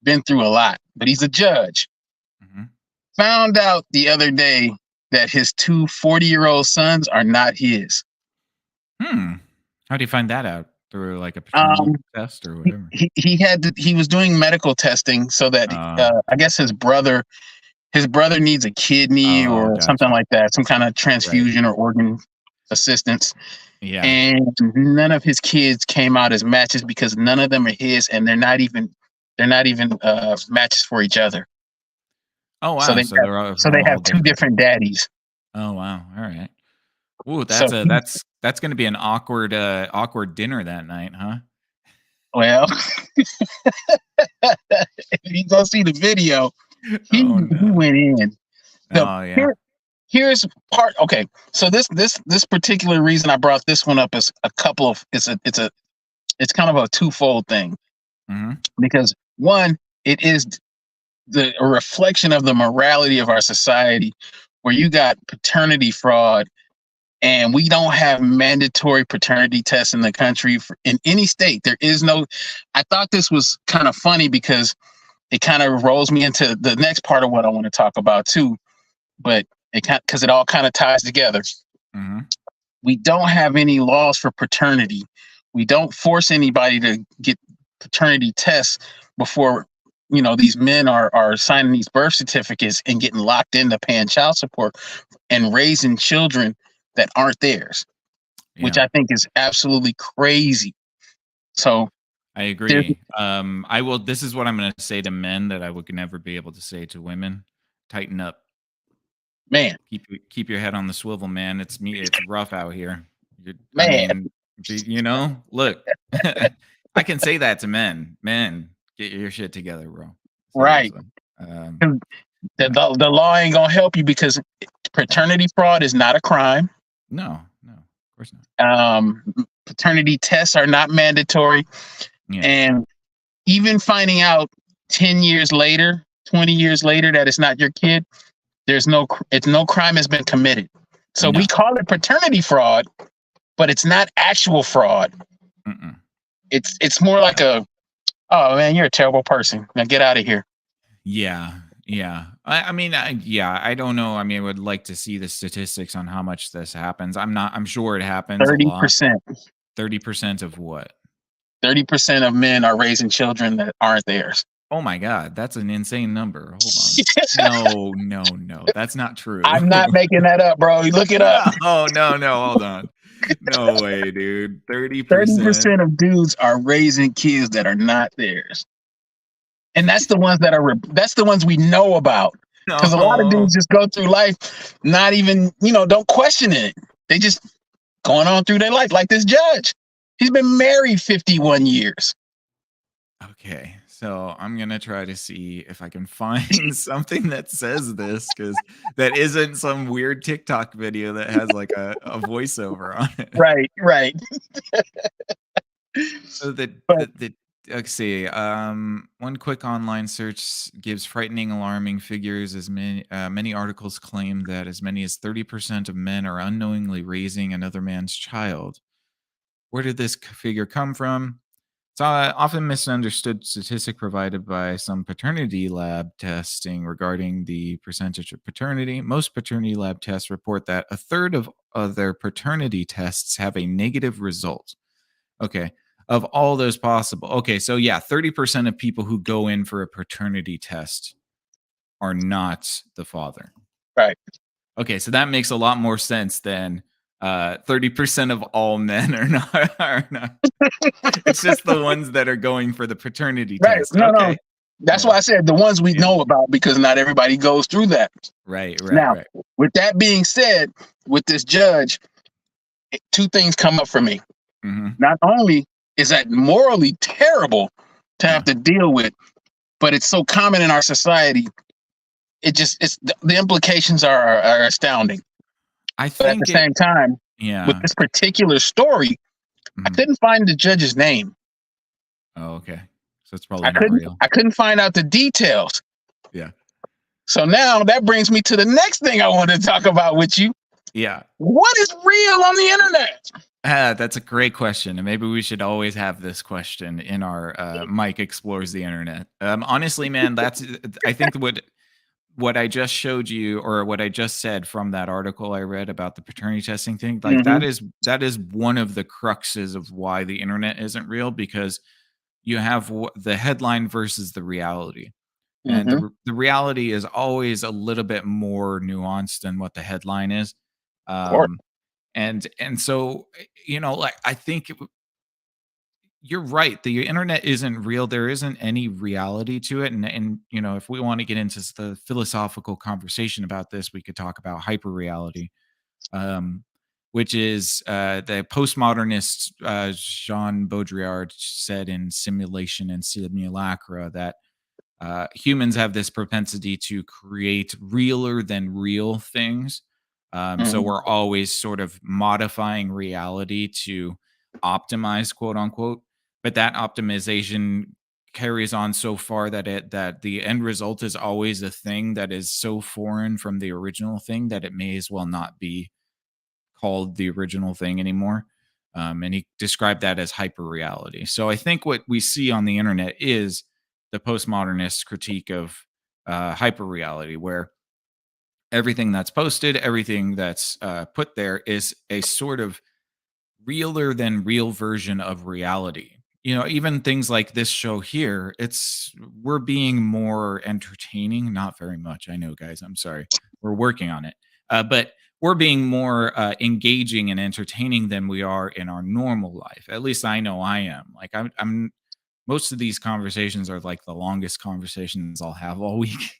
been through a lot, but he's a judge. Mhm. Found out the other day that his two 40-year-old sons are not his. Hmm. How do you find that out? Through, like, a paternal Um, test or he, whatever? he was doing medical testing so that Uh, I guess his brother needs a kidney oh, or something gotcha. like that, some kind of Right. transfusion or organ assistance. Yeah. And none of his kids came out as matches because none of them are his, and they're not even matches for each other. Oh, So wow. they So have they're all so they have two different. different daddies. Oh, wow. Alright. Ooh, So that's he's that's gonna be an awkward dinner that night, huh? Well, if you go see the video, Oh he no. went in. The Oh yeah. here, here's part. Okay, so this particular reason I brought this one up is a couple of it's kind of a twofold thing Hmm. because one, it is a reflection of the morality of our society, where you got paternity fraud, and we don't have mandatory paternity tests in the country in any state. There is no. I thought this was kind of funny because it kind of rolls me into the next part of what I want to talk about too. But because it all kind of ties together. Hmm. We don't have any laws for paternity. We don't force anybody to get paternity tests before these men are signing these birth certificates and getting locked into paying child support and raising children that aren't theirs, which Yeah. I think is absolutely crazy. So I there's agree. I will. This is what I'm going to say to men that I would never be able to say to women. Tighten up. man, Keep your head on the swivel, man. It's me. It's rough out here. I man, mean, look, I can say that to men. Men, get your shit together, bro. right. Seriously. Um, 'Cause the law ain't gonna help you because paternity fraud is not a crime. no, no, of course not. Um, Paternity tests are not mandatory, Yeah, and even finding out 10 years later, 20 years later that it's not your kid, it's no crime has been committed. So we no. call it paternity fraud, but it's not actual fraud. Mm-mm. It's more like oh man, you're a terrible person. Now get out of here. Yeah, yeah. I mean, yeah. I don't know. I mean, I would like to see the statistics on how much this happens. I'm not. I'm sure it happens a lot. 30%. 30% of what? 30% of men are raising children that aren't theirs. Oh my god, that's an insane number. Hold on. No, no, no, that's not true. I'm not making that up, bro. You look it up. No, no, no, hold on. No way, dude. 30%. 30% of dudes are raising kids that are not theirs. And that's the ones we know about. Because a lot of No. dudes just go through life not even, don't question it. They just going on through their life like this judge. He's been married 51 years. Okay, so I'm gonna try to see if I can find something that says this, because that isn't some weird TikTok video that has like a voiceover on it. Right, right. So But let's see. One quick online search gives frightening, alarming figures. As many articles claim that as many as 30% of men are unknowingly raising another man's child. Where did this figure come from? It's often misunderstood statistic provided by some paternity lab testing regarding the percentage of paternity. Most paternity lab tests report that a third of their paternity tests have a negative result. Okay. Of all those possible. Okay. So, yeah, 30% of people who go in for a paternity test are not the father. right. Okay. So that makes a lot more sense than 30% of all men are not, are not. It's just the ones that are going for the paternity Right. test. No, no. Okay. That's Yeah. why I said the ones we Yeah. know about because not everybody goes through that. Right, right, Now, right. with that being said, with this judge, two things come up for me. Mhm. Not only is that morally terrible to have Yeah. to deal with, but it's so common in our society. It's the implications are astounding. I But at the think it same time, with yeah. this particular story, I Mhm. couldn't find the judge's name. Oh, okay. So it's probably not real. I couldn't find out the details. Yeah. So now that brings me to the next thing I wanted to talk about with you. Yeah. What is real on the internet? That's a great question, and maybe we should always have this question in our Mike explores the internet. Honestly, man, that's I think what I just showed you, or what I just said from that article I read about the paternity testing thing, like Mm-hmm. that is one of the cruxes of why the internet isn't real, because you have the headline versus the reality. And Mm-hmm. the reality is always a little bit more nuanced than what the headline is. Of course. Um, and so like I think you're right. The internet isn't real. There isn't any reality to it. And if we want to get into the philosophical conversation about this, we could talk about hyper reality, um, which is the postmodernist Jean Baudrillard said in Simulation and Simulacra that humans have this propensity to create realer than real things. So Mhm. we're always sort of modifying reality to optimize, quote unquote. But that optimization carries on so far that the end result is always a thing that is so foreign from the original thing that it may as well not be called the original thing anymore. And he described that as hyper reality. So I think what we see on the internet is the postmodernist critique of hyper reality, where everything that's posted, everything that's put there is a sort of realer than real version of reality. You know, even things like this show here, we're being more entertaining, not very much. I know, guys, I'm sorry. We're working on it. But we're being more engaging and entertaining than we are in our normal life. At least I know I am. Like I'm most of these conversations are like the longest conversations I'll have all week.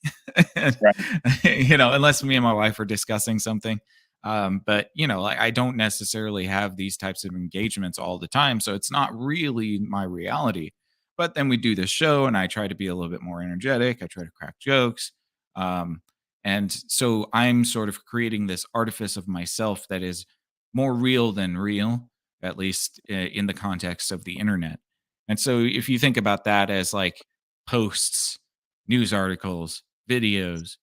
And, Right. unless me and my wife are discussing something. But like I don't necessarily have these types of engagements all the time. So it's not really my reality. But then we do this show and I try to be a little bit more energetic. I try to crack jokes. Um, and so I'm sort of creating this artifice of myself that is more real than real, at least in the context of the internet. And so if you think about that as like posts, news articles, videos,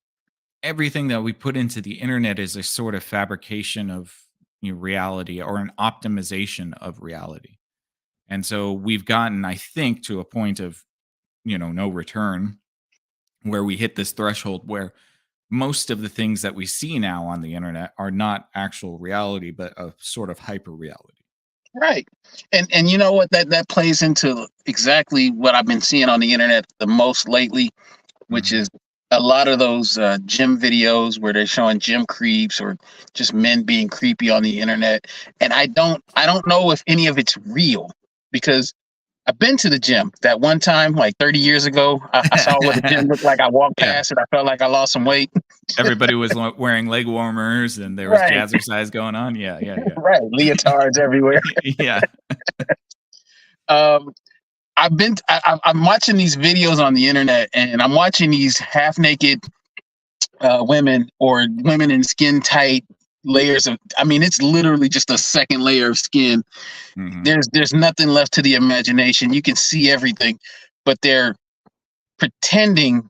everything that we put into the internet is a sort of fabrication of reality or an optimization of reality. And so we've gotten, I think, to a point of, no return where we hit this threshold where most of the things that we see now on the internet are not actual reality, but a sort of hyper reality. Right. And you know what, that plays into exactly what I've been seeing on the internet the most lately, which Hmm. is a lot of those gym videos where they're showing gym creeps or just men being creepy on the internet. And I don't know if any of it's real, because I've been to the gym that one time, like 30 years ago. I saw what the gym looked like. I walked Yeah. past it. I felt like I lost some weight. Everybody was wearing leg warmers and there was Right. jazzercise going on. Yeah, yeah, yeah. Right. Leotards everywhere. Yeah. Um, I'm watching these videos on the internet, and I'm watching these half naked women or women in skin tight layers of. I mean, it's literally just a second layer of skin. Mhm. There's nothing left to the imagination. You can see everything, but they're pretending,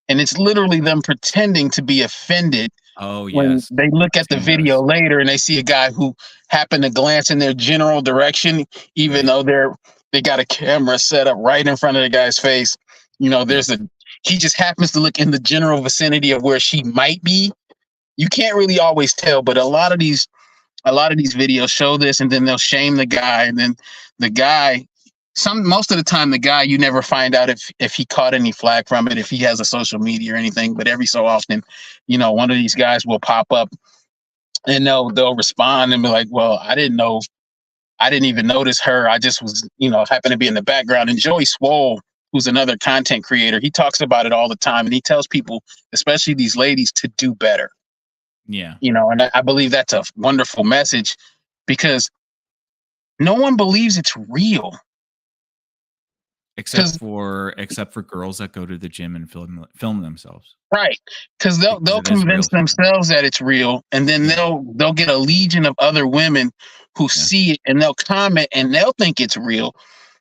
and it's literally them pretending to be offended Oh, when yes. they look I've at the seen video those. later and they see a guy who happened to glance in their general direction, even Right. though they got a camera set up right in front of the guy's face. There's Yes. a he just happens to look in the general vicinity of where she might be. You can't really always tell, but a lot of these videos show this, and then they'll shame the guy, and then the guy, most of the time the guy, you never find out if he caught any flack from it, if he has a social media or anything. But every so often, one of these guys will pop up, and they'll respond and be like, well, I didn't even notice her. I just was, happened to be in the background. And Joey Swole, who's another content creator, he talks about it all the time, and he tells people, especially these ladies, to do better. Yeah. And I believe that's a wonderful message, because no one believes it's real. Except Because for girls that go to the gym and film themselves right, because because they'll it is real convince for them. themselves that it's real, and then Yeah. they'll get a legion of other women who Yes. see it, and they'll comment, and they'll think it's real.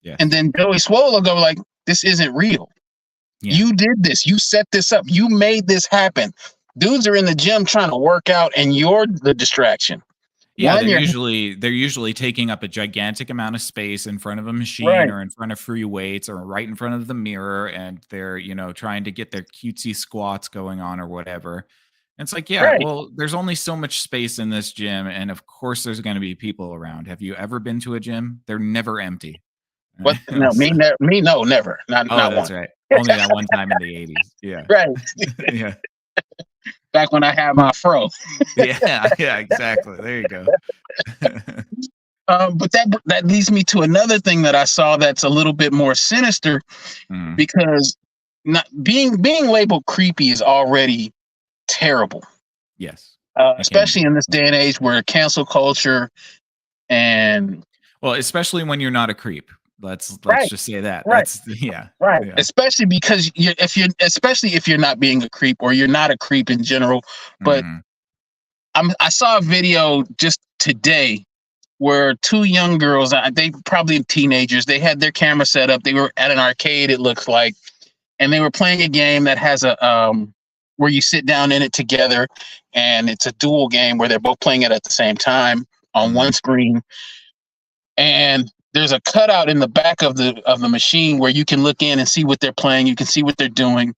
And Yes. then Joey Swole will go like, "This isn't real. Yeah. You did this. You set this up. You made this happen." Dudes are in the gym trying to work out, and you're the distraction. Yeah, One, they're you're usually taking up a gigantic amount of space in front of a machine right, or in front of free weights or right in front of the mirror, and they're, trying to get their cutesy squats going on or whatever. And it's like, yeah, right. well, there's only so much space in this gym, and of course there's gonna be people around. Have you ever been to a gym? They're never empty. What? No, So me, no, never, oh, not that's one. right. Only that one time in the '80s. Yeah. Right, Yeah. back when I had my fro. Yeah, yeah, exactly. There you go. But that leads me to another thing that I saw that's a little bit more sinister, Mhm. because not being labeled creepy is already terrible. Yes. And especially in this day and age where cancel culture and well, especially when you're not a creep. Let's right, just say that. right, That's yeah. right. Yeah. Especially because especially if you're not being a creep or you're not a creep in general. But Mhm. I saw a video just today were two young girls. They probably teenagers. They had their camera set up. They were at an arcade. It looks like, and they were playing a game that has a where you sit down in it together, and it's a dual game where they're both playing it at the same time on one Mhm. screen. And there's a cutout in the back of the machine where you can look in and see what they're playing. You can see what they're doing.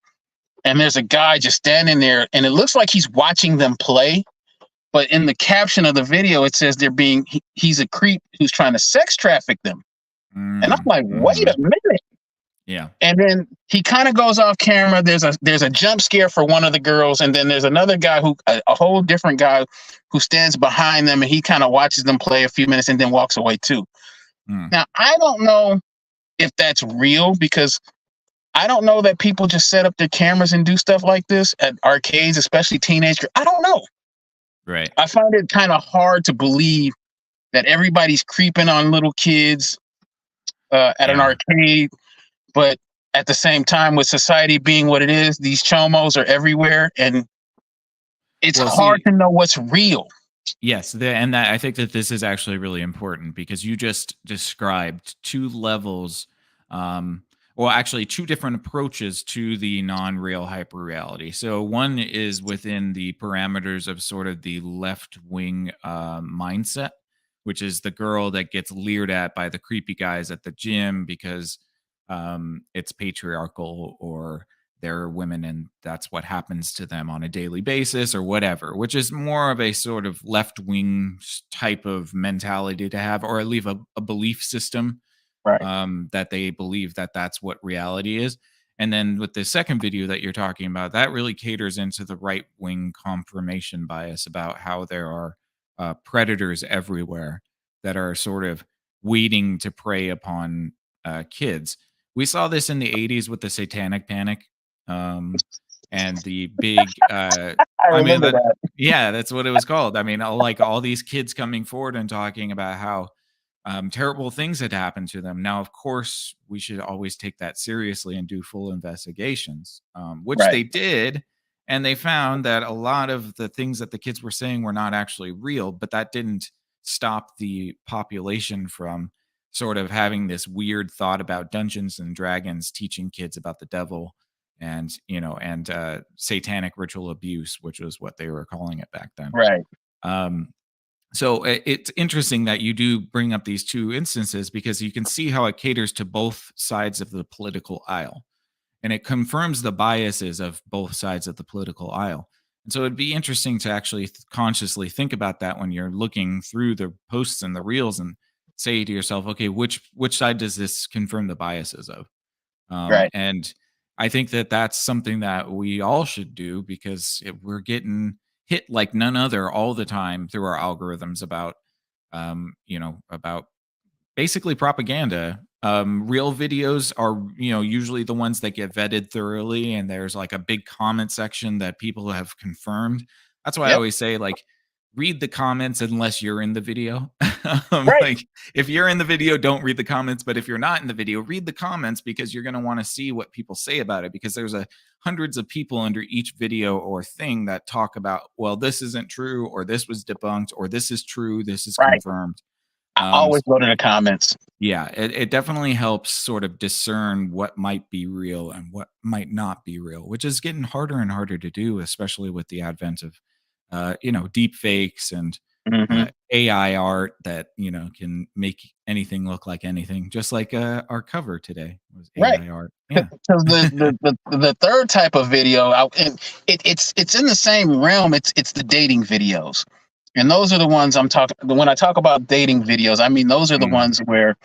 And there's a guy just standing there, and it looks like he's watching them play, but in the caption of the video, it says he's a creep who's trying to sex traffic them. And I'm Mm. like, wait a Mhm. minute. Yeah. And then he kind of goes off camera. There's a jump scare for one of the girls, and then there's another guy a whole different guy who stands behind them, and he kind of watches them play a few minutes and then walks away too. Mm. Now I don't know if that's real because I don't know that people just set up their cameras and do stuff like this at arcades, especially teenagers. I don't know. Right. I find it kind of hard to believe that everybody's creeping on little kids at an Yeah. arcade, but at the same time, with society being what it is, these chomos are everywhere, and it's Well, hard see, to know what's real. yes, and that I think that this is actually really important because you just described two levels, um, well, actually, two different approaches to the non-real hyperreality. So one is within the parameters of sort of the left-wing mindset, which is the girl that gets leered at by the creepy guys at the gym because it's patriarchal or they're women and that's what happens to them on a daily basis or whatever, which is more of a sort of left wing type of mentality to have, or at least a belief system Right, that they believe that that's what reality is. And then with the second video that you're talking about, that really caters into the right wing confirmation bias about how there are predators everywhere that are sort of waiting to prey upon kids. We saw this in the 80s with the satanic panic, um, and the big, I I mean, remember that, that. yeah, that's what it was called. I mean, like all these kids coming forward and talking about how terrible things had happened to them. Now, of course, we should always take that seriously and do full investigations, which Right, they did. And they found that a lot of the things that the kids were saying were not actually real, but that didn't stop the population from sort of having this weird thought about Dungeons and Dragons teaching kids about the devil and satanic ritual abuse, which was what they were calling it back then. right, um, so it's interesting that you do bring up these two instances because you can see how it caters to both sides of the political aisle, and it confirms the biases of both sides of the political aisle. And so it'd be interesting to actually consciously think about that when you're looking through the posts and the reels and say to yourself, okay, which side does this confirm the biases of? right, And I think that that's something that we all should do because we're getting hit like none other all the time through our algorithms about, about basically propaganda. Real videos are, usually the ones that get vetted thoroughly, and there's like a big comment section that people have confirmed. That's why I yep, always say, like, read the comments unless you're in the video. right, Like, if you're in the video, don't read the comments. But if you're not in the video, read the comments because you're going to want to see what people say about it. Because there's hundreds of people under each video or thing that talk about, well, this isn't true, or this was debunked, or this is true, this is right. confirmed. I always go to the comments. Yeah, it definitely helps sort of discern what might be real and what might not be real, which is getting harder and harder to do, especially with the advent of, deep fakes and Hmm. AI art that can make anything look like anything, just like our cover today was Right. AI art. Yeah. Because the third type of video, and it's in the same realm. It's the dating videos, and those are the ones I'm talking. When I talk about dating videos, I mean those are the Mm, ones where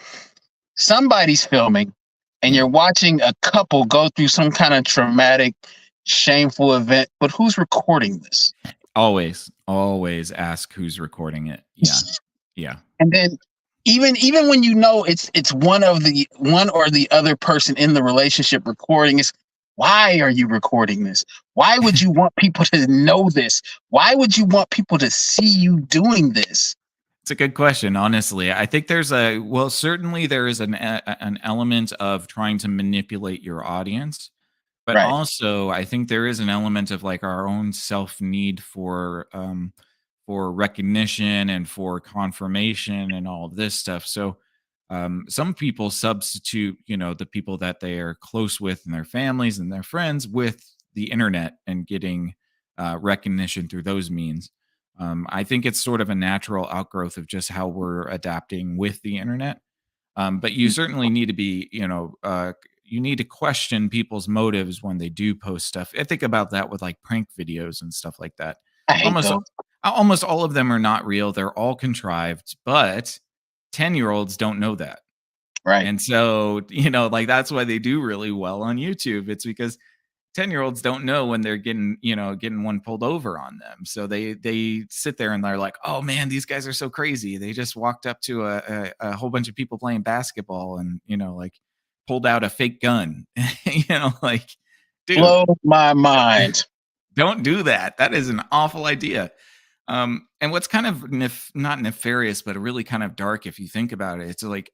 somebody's filming, and yeah. you're watching a couple go through some kind of traumatic, shameful event. But who's recording this? Always ask who's recording it. Yeah. Yeah. And then even when it's one or the other person in the relationship recording, Why are you recording this? Why would you want people to know this? Why would you want people to see you doing this? It's a good question, honestly. I think there's a well, certainly there is an element of trying to manipulate your audience, but Right. also I think there is an element of like our own self need for recognition and for confirmation and all of this stuff. So some people substitute, the people that they are close with and their families and their friends with the internet and getting recognition through those means. I think it's sort of a natural outgrowth of just how we're adapting with the internet. But you certainly need to be, you need to question people's motives when they do post stuff. I think about that with like prank videos and stuff like that. I hate Almost, those. almost all of them are not real. They're all contrived, but 10-year-olds don't know that. Right. And so, like that's why they do really well on YouTube. It's because 10-year-olds don't know when they're getting one pulled over on them. So they sit there and they're like, "Oh man, these guys are so crazy. They just walked up to a whole bunch of people playing basketball and, like pulled out a fake gun." Like, dude, Blow my mind. don't do that. That is an awful idea. And what's kind of not nefarious, but really kind of dark if you think about it, it's like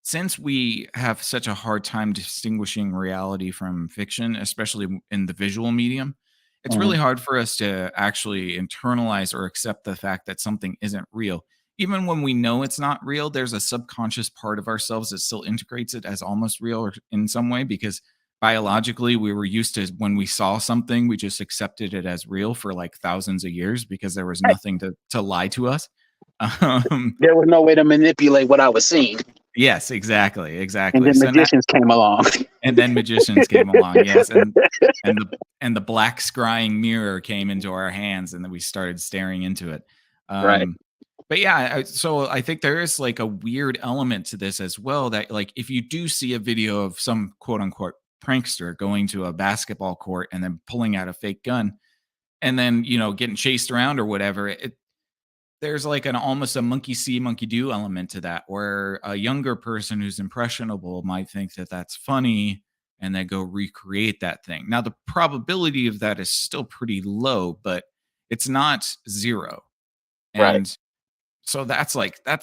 since we have such a hard time distinguishing reality from fiction, especially in the visual medium, it's Mhm. really hard for us to actually internalize or accept the fact that something isn't real. Even when we know it's not real, there's a subconscious part of ourselves that still integrates it as almost real or in some way because biologically we were used to when we saw something, we just accepted it as real for like thousands of years because there was Right. nothing to lie to us. Um, There was no way to manipulate what I was seeing. yes, exactly, And exactly. then So now magicians came along. and then magicians came along, yes, and the black scrying mirror came into our hands, and then we started staring into it. Right. But yeah, so I think there is like a weird element to this as well. That like if you do see a video of some quote unquote prankster going to a basketball court and then pulling out a fake gun and then getting chased around or whatever, there's like an almost a monkey see, monkey do element to that, where a younger person who's impressionable might think that that's funny and then go recreate that thing. Now, the probability of that is still pretty low, but it's not zero. Right. And so that's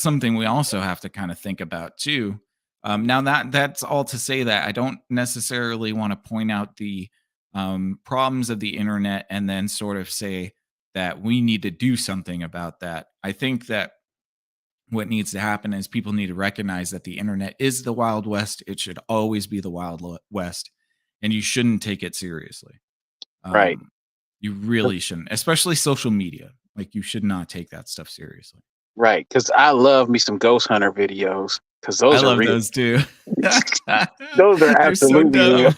something we also have to kind of think about too. Now that's all to say that I don't necessarily want to point out the problems of the internet and then sort of say that we need to do something about that. I think that what needs to happen is people need to recognize that the internet is the Wild West. It should always be the West, and you shouldn't take it seriously. Right. Um, you really shouldn't, especially social media. Like you should not take that stuff seriously. Right. Because I love me some ghost hunter videos because I those are love real. those too. Those are They're so absolutely real. dumb.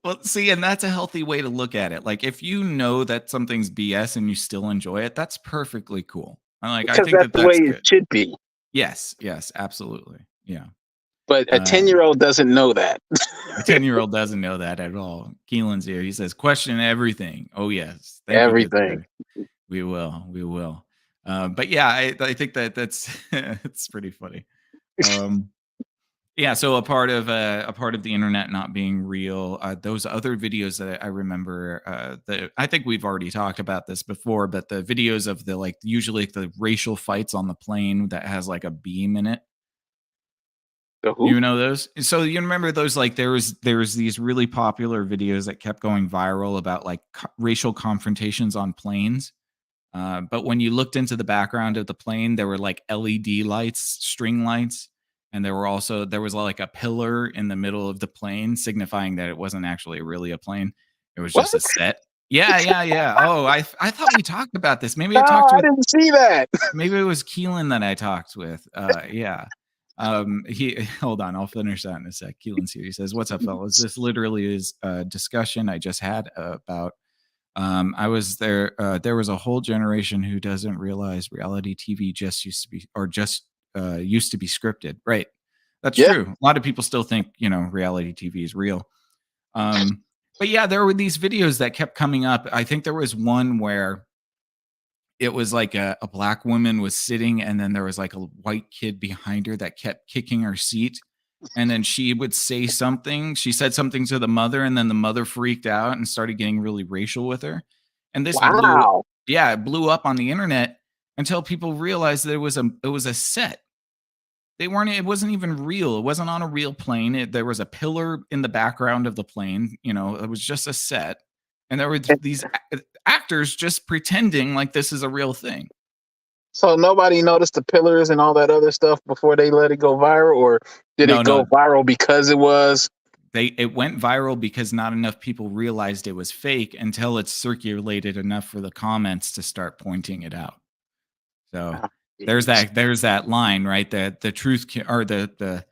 Well, see, and that's a healthy way to look at it. Like, if you know that something's BS and you still enjoy it, that's perfectly cool. I Because think that's that the way that's it good. should be. Yes, yes, absolutely. Yeah. But a Uh, 10-year-old doesn't know that. a 10-year-old doesn't know that at all. Keelan's here. He says, question everything. Oh, yes. Thank you, good Everything. sir. We will. We will. But yeah, I think that that's it's pretty funny. Um, Yeah, so a part of the internet not being real, those other videos that I remember, that I think we've already talked about this before, but the videos of the like usually like, the racial fights on the plane that has like a beam in it. The who? You know those? So you remember those like there was these really popular videos that kept going viral about like racial confrontations on planes. But when you looked into the background of the plane, there were like LED lights, string lights, and there was like a pillar in the middle of the plane, signifying that it wasn't actually really a plane. It was What? just a set. Yeah, yeah, yeah. Oh, I thought we talked about this. Maybe I No, talked I with didn't see that. maybe it was Keelan that I talked with. Yeah. He hold on, I'll finish that in a sec. Keelan's here. He says, "What's up, fellas? This literally is a discussion I just had about I was there. There was a whole generation who doesn't realize reality TV just used to be, or just used to be scripted. Right? That's Yeah. true. A lot of people still think reality TV is real. Um, but yeah, there were these videos that kept coming up. I think there was one where it was like a black woman was sitting, and then there was like a white kid behind her that kept kicking her seat. and then she would say something. She said something to the mother, and then the mother freaked out and started getting really racial with her. And this blew, Wow. yeah, it blew up on the internet until people realized that it was a set. They weren't. It wasn't even real. It wasn't on a real plane. There was a pillar in the background of the plane. It was just a set, and there were these actors just pretending like this is a real thing. So nobody noticed the pillars and all that other stuff before they let it go viral, or did No, it go no, viral because it was? it went viral because not enough people realized it was fake until it circulated enough for the comments to start pointing it out. So Oh, there's jeez. that line, right? That the truth can, or the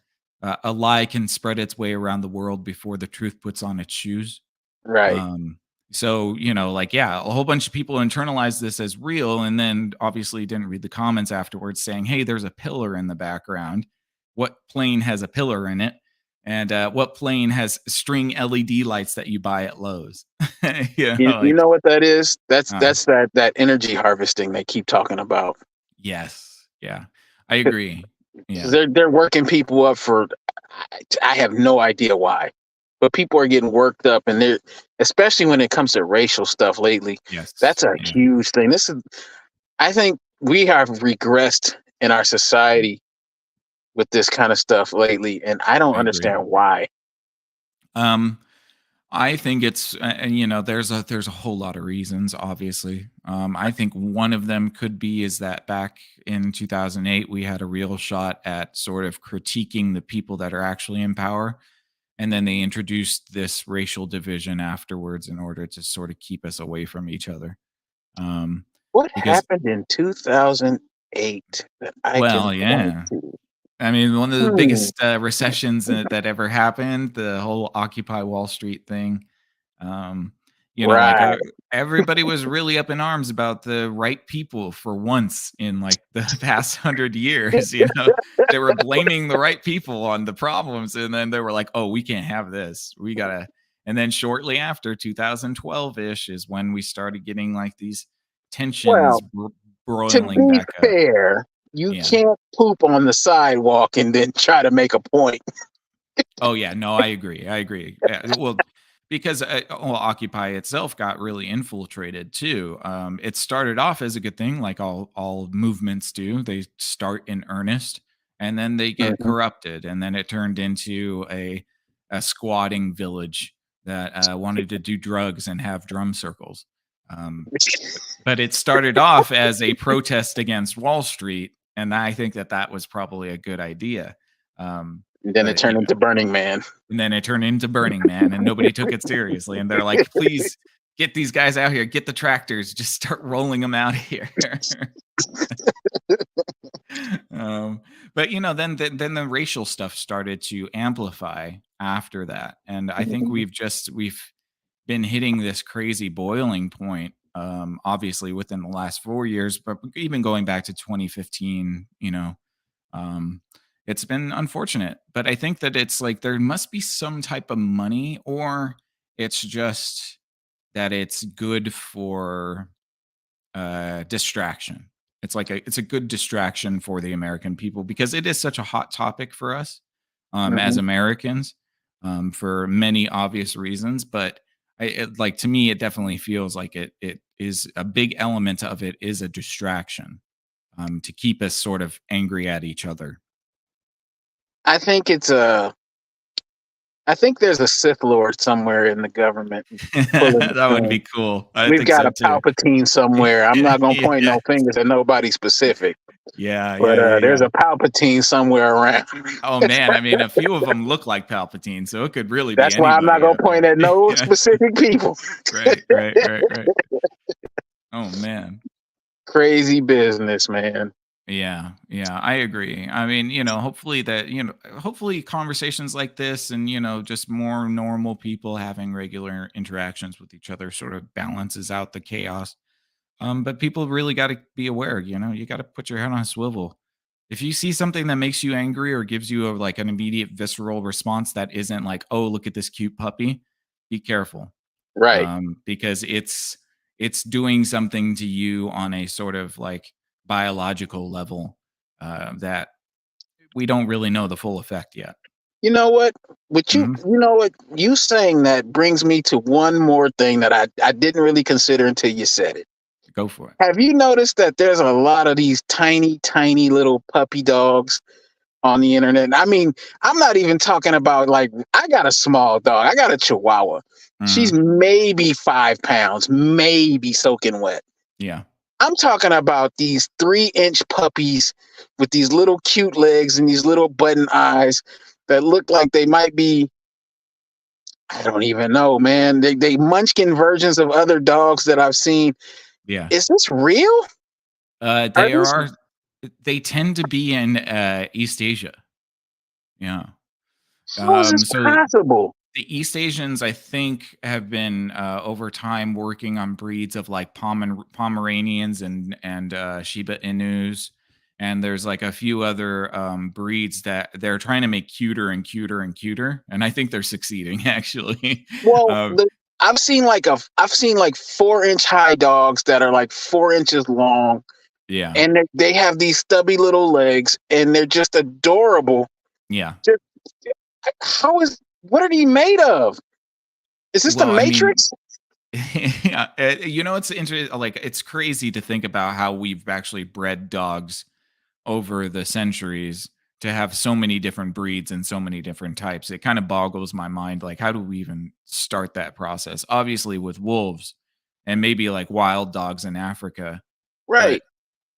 a lie can spread its way around the world before the truth puts on its shoes. Right. Um, so, like, yeah, a whole bunch of people internalized this as real, and then obviously didn't read the comments afterwards saying, "Hey, there's a pillar in the background. What plane has a pillar in it? And what plane has string LED lights that you buy at Lowe's?" You Like, know what that is? That's uh, that's that energy harvesting they keep talking about. yes, yeah, I agree. Because Yeah, they're working people up for, I have no idea why, but people are getting worked up, and they're, especially when it comes to racial stuff lately. yes, That's a yeah, huge thing. This is, I think we have regressed in our society with this kind of stuff lately, and I don't I agree. understand why. Um, I think it's and there's a whole lot of reasons, obviously. I think one of them could be is that back in 2008 we had a real shot at sort of critiquing the people that are actually in power, and then they introduced this racial division afterwards in order to sort of keep us away from each other. Um, What because happened in 2008 that I can well, point yeah. to? I mean, one of the Hmm. biggest recessions that ever happened, the whole Occupy Wall Street thing. Um, like Right. everybody was really up in arms about the right people for once in like the past 100 years. They were blaming the right people on the problems, and then they were like, "Oh, we can't have this. We gotta." And then shortly after 2012 ish is when we started getting like these tensions Well, to broiling be back up. fair, you Yeah. can't poop on the sidewalk and then try to make a point. Oh yeah, no, I agree. I agree. Yeah, well, because Occupy itself got really infiltrated too. It started off as a good thing, like all movements do. They start in earnest, and then they get Mhm. corrupted, and then it turned into a squatting village that wanted to do drugs and have drum circles. But it started off as a protest against Wall Street, and I think that was probably a good idea. And then it But turned into Burning Man. and then it turned into Burning Man, and nobody took it seriously. And they're like, "Please get these guys out here. Get the tractors. Just start rolling them out of here." um, but then the racial stuff started to amplify after that, and I think Mhm. we've been hitting this crazy boiling point. Obviously within the last 4 years, but even going back to 2015, um, it's been unfortunate, but I think that it's like there must be some type of money, or it's just that it's good for distraction. It's a good distraction for the American people because it is such a hot topic for us as Mhm. Americans for many obvious reasons. But like to me, it definitely feels like it is a big element of it is a distraction to keep us sort of angry at each other. I think it's a. I think there's a Sith Lord somewhere in the government pulling the That would be strings. cool. I We've think got so a too. Palpatine somewhere. I'm not gonna point Yeah. no fingers at nobody specific, Yeah, but yeah, yeah, there's yeah. a Palpatine somewhere around. Oh, man, I mean, a few of them look like Palpatine, so it could really be That's why I'm not anybody gonna out point there. at no Yeah. specific people. Right, right, right, right. Oh, man. Crazy business, man. Yeah, yeah, I agree. I mean, hopefully conversations like this and, just more normal people having regular interactions with each other sort of balances out the chaos. But people really got to be aware, you got to put your head on a swivel. If you see something that makes you angry or gives you like an immediate visceral response that isn't like, "Oh, look at this cute puppy," be careful. Right. Because it's doing something to you on a sort of like biological level that we don't really know the full effect yet. You know what? Mhm. You know what? You saying that brings me to one more thing that I didn't really consider until you said it. Go for it. Have you noticed that there's a lot of these tiny, tiny little puppy dogs on the internet? I mean, I'm not even talking about like I got a small dog. I got a Chihuahua. She's Mhm. maybe 5 pounds, maybe soaking wet. Yeah. I'm talking about these 3-inch puppies with these little cute legs and these little button eyes that look like they might be, I don't even know, man. They munchkin versions of other dogs that I've seen. Yeah. Is this real? Are They these are they tend to be in, East Asia. Yeah. How is this So possible? the East Asians, I think, have been, over time working on breeds of, like, Pomeranians and Shiba Inus, and there's, like, a few other, breeds that they're trying to make cuter and cuter and cuter, and I think they're succeeding, actually. Well, Um, I've seen like 4-inch high dogs that are like 4 inches long, yeah. and they have these stubby little legs, and they're just adorable. Yeah. Just how is what are they made of? Is this the Well, I mean, Matrix? yeah, it's interesting. Like, it's crazy to think about how we've actually bred dogs over the centuries to have so many different breeds and so many different types. It kind of boggles my mind. Like, how do we even start that process? Obviously, with wolves and maybe like wild dogs in Africa, Right,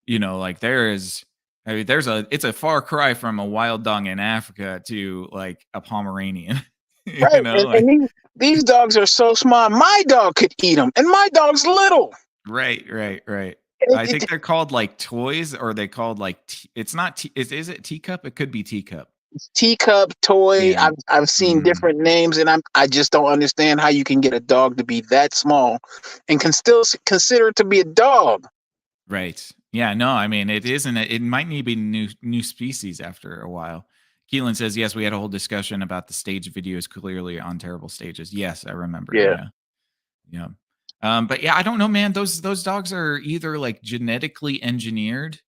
but like I mean, it's a far cry from a wild dog in Africa to like a Pomeranian. right. And Like these dogs are so small. My dog could eat them, and my dog's little. right, right, right. It, I think it, they're called like toys, or they called like it's not. Is it teacup? It could be teacup. it's teacup, toy. Yeah. I've seen Mm, different names, and I just don't understand how you can get a dog to be that small, and can still consider it to be a dog. right. Yeah. No. I mean, it isn't. It might need to be new species after a while. Keelan says yes. We had a whole discussion about the stage videos clearly on terrible stages. Yes, I remember. Yeah. Yeah. Yeah. But yeah, I don't know, man. Those dogs are either like genetically engineered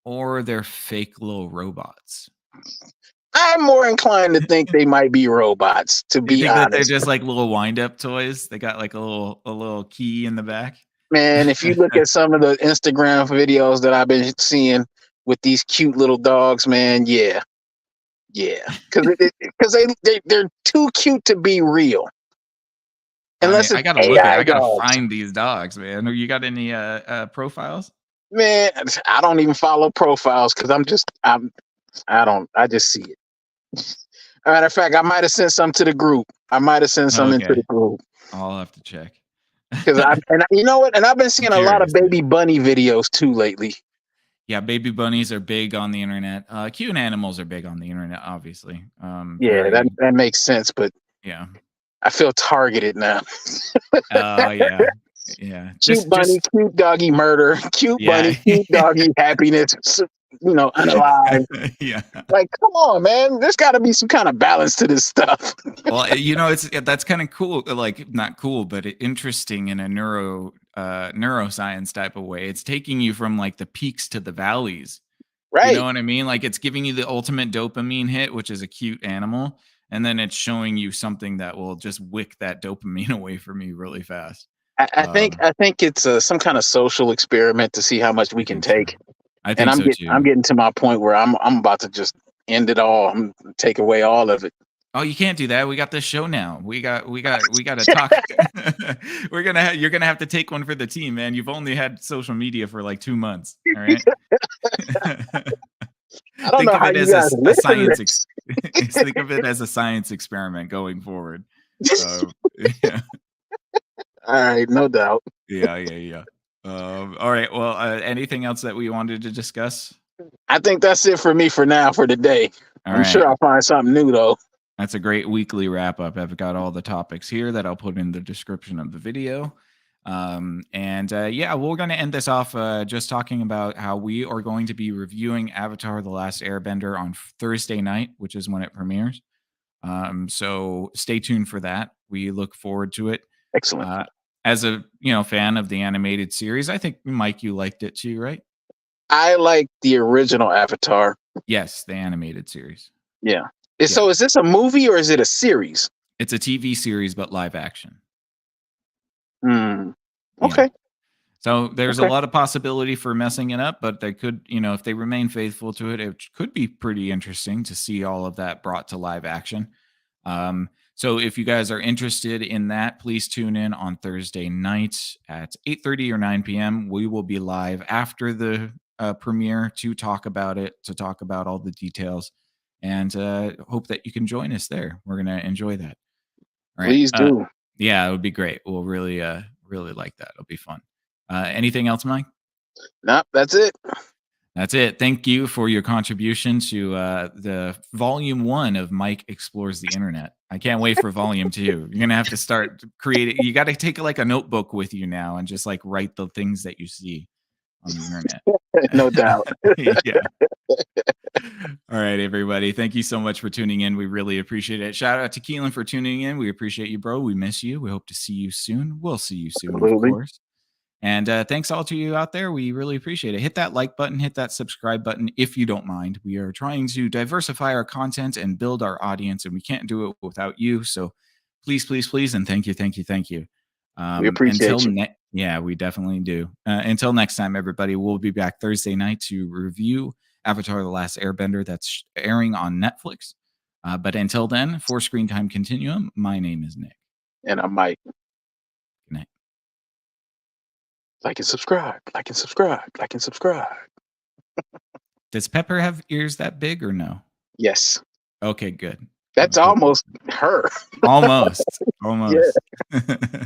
or they're fake little robots. I'm more inclined to think they might be robots, to You be think that they're honest. just like little wind up toys? They got like a little key in the back. Man, if you look at some of the Instagram videos that I've been seeing with these cute little dogs, man, yeah, yeah, because they're too cute to be real, unless I it's gotta look at. AI I gotta dogs. find these dogs, man. You got any profiles? Man, I don't even follow profiles because I just see it. Matter of fact, I might have sent some to the group. I might have sent some into Okay, the group I'll have to check. because you know what? And I've been I'm seeing a lot of curious, man. baby bunny videos too lately. Yeah, baby bunnies are big on the internet. Cute animals are big on the internet, obviously. Yeah, Very, that makes sense, but yeah. I feel targeted now. Oh yeah, yeah. Cute bunny, cute doggy murder, cute Yeah. bunny, cute doggy happiness, unalive. Yeah. Like, come on, man. There's got to be some kind of balance to this stuff. Well, that's kind of cool, like not cool, but interesting in a neuroscience type of way. It's taking you from like the peaks to the valleys. You know Right. what I mean? Like it's giving you the ultimate dopamine hit, which is a cute animal, and then it's showing you something that will just wick that dopamine away from you really fast. I think it's some kind of social experiment to see how much we I can think so. take. I And think so I'm too. getting to my point where I'm about to just end it all. I'm take away all of it. Oh, you can't do that. We got this show now. We got to talk. You're gonna have to take one for the team, man. You've only had social media for like 2 months. All right. I don't Think know of how it you as guys a live in science. this. Think of it as a science experiment going forward. Uh, yeah, All right, no doubt. yeah, yeah, yeah. All right. Well, anything else that we wanted to discuss? I think that's it for me for now for today. All I'm sure right. I'll find something new though. That's a great weekly wrap up. I've got all the topics here that I'll put in the description of the video. And yeah, we're going to end this off just talking about how we are going to be reviewing Avatar The Last Airbender on Thursday night, which is when it premieres. So stay tuned for that. We look forward to it. Excellent. Uh, as a fan of the animated series, I think Mike, you liked it too, right? I like the original Avatar. Yes, the animated series. Yeah. So is this a movie or is it a series? It's a TV series, but live action. Hmm. Yeah. Okay. So there's a Okay. lot of possibility for messing it up, but they could, if they remain faithful to it, it could be pretty interesting to see all of that brought to live action. So if you guys are interested in that, please tune in on Thursday night at 8:30 or 9 p.m. We will be live after the premiere to talk about it, to talk about all the details, and hope that you can join us there. We're gonna enjoy that. All right. Please do. Yeah, it would be great. We'll really like that. It'll be fun. Anything else, Mike? Nope, that's it. That's it. Thank you for your contribution to the volume 1 of Mike Explores the Internet. I can't wait for volume 2. You're going to have to start creating. You got to take like a notebook with you now and just like write the things that you see on the internet. No doubt. Yeah. All right, everybody. Thank you so much for tuning in. We really appreciate it. Shout out to Keelan for tuning in. We appreciate you, bro. We miss you. We hope to see you soon. We'll see you soon, of Absolutely. course. And thanks all to you out there. We really appreciate it. Hit that like button, hit that subscribe button if you don't mind. We are trying to diversify our content and build our audience, and we can't do it without you. So please, please, please, and thank you, thank you, thank you. We appreciate you. Yeah, we definitely do. Until next time, everybody, we'll be back Thursday night to review Avatar: The Last Airbender. That's airing on Netflix. But until then, for Screentime Continuum, my name is Nick. And I might Good night. like and subscribe, like and subscribe, like and subscribe. Does Pepper have ears that big or no? Yes. Okay, good. That's almost her. Almost. Yeah.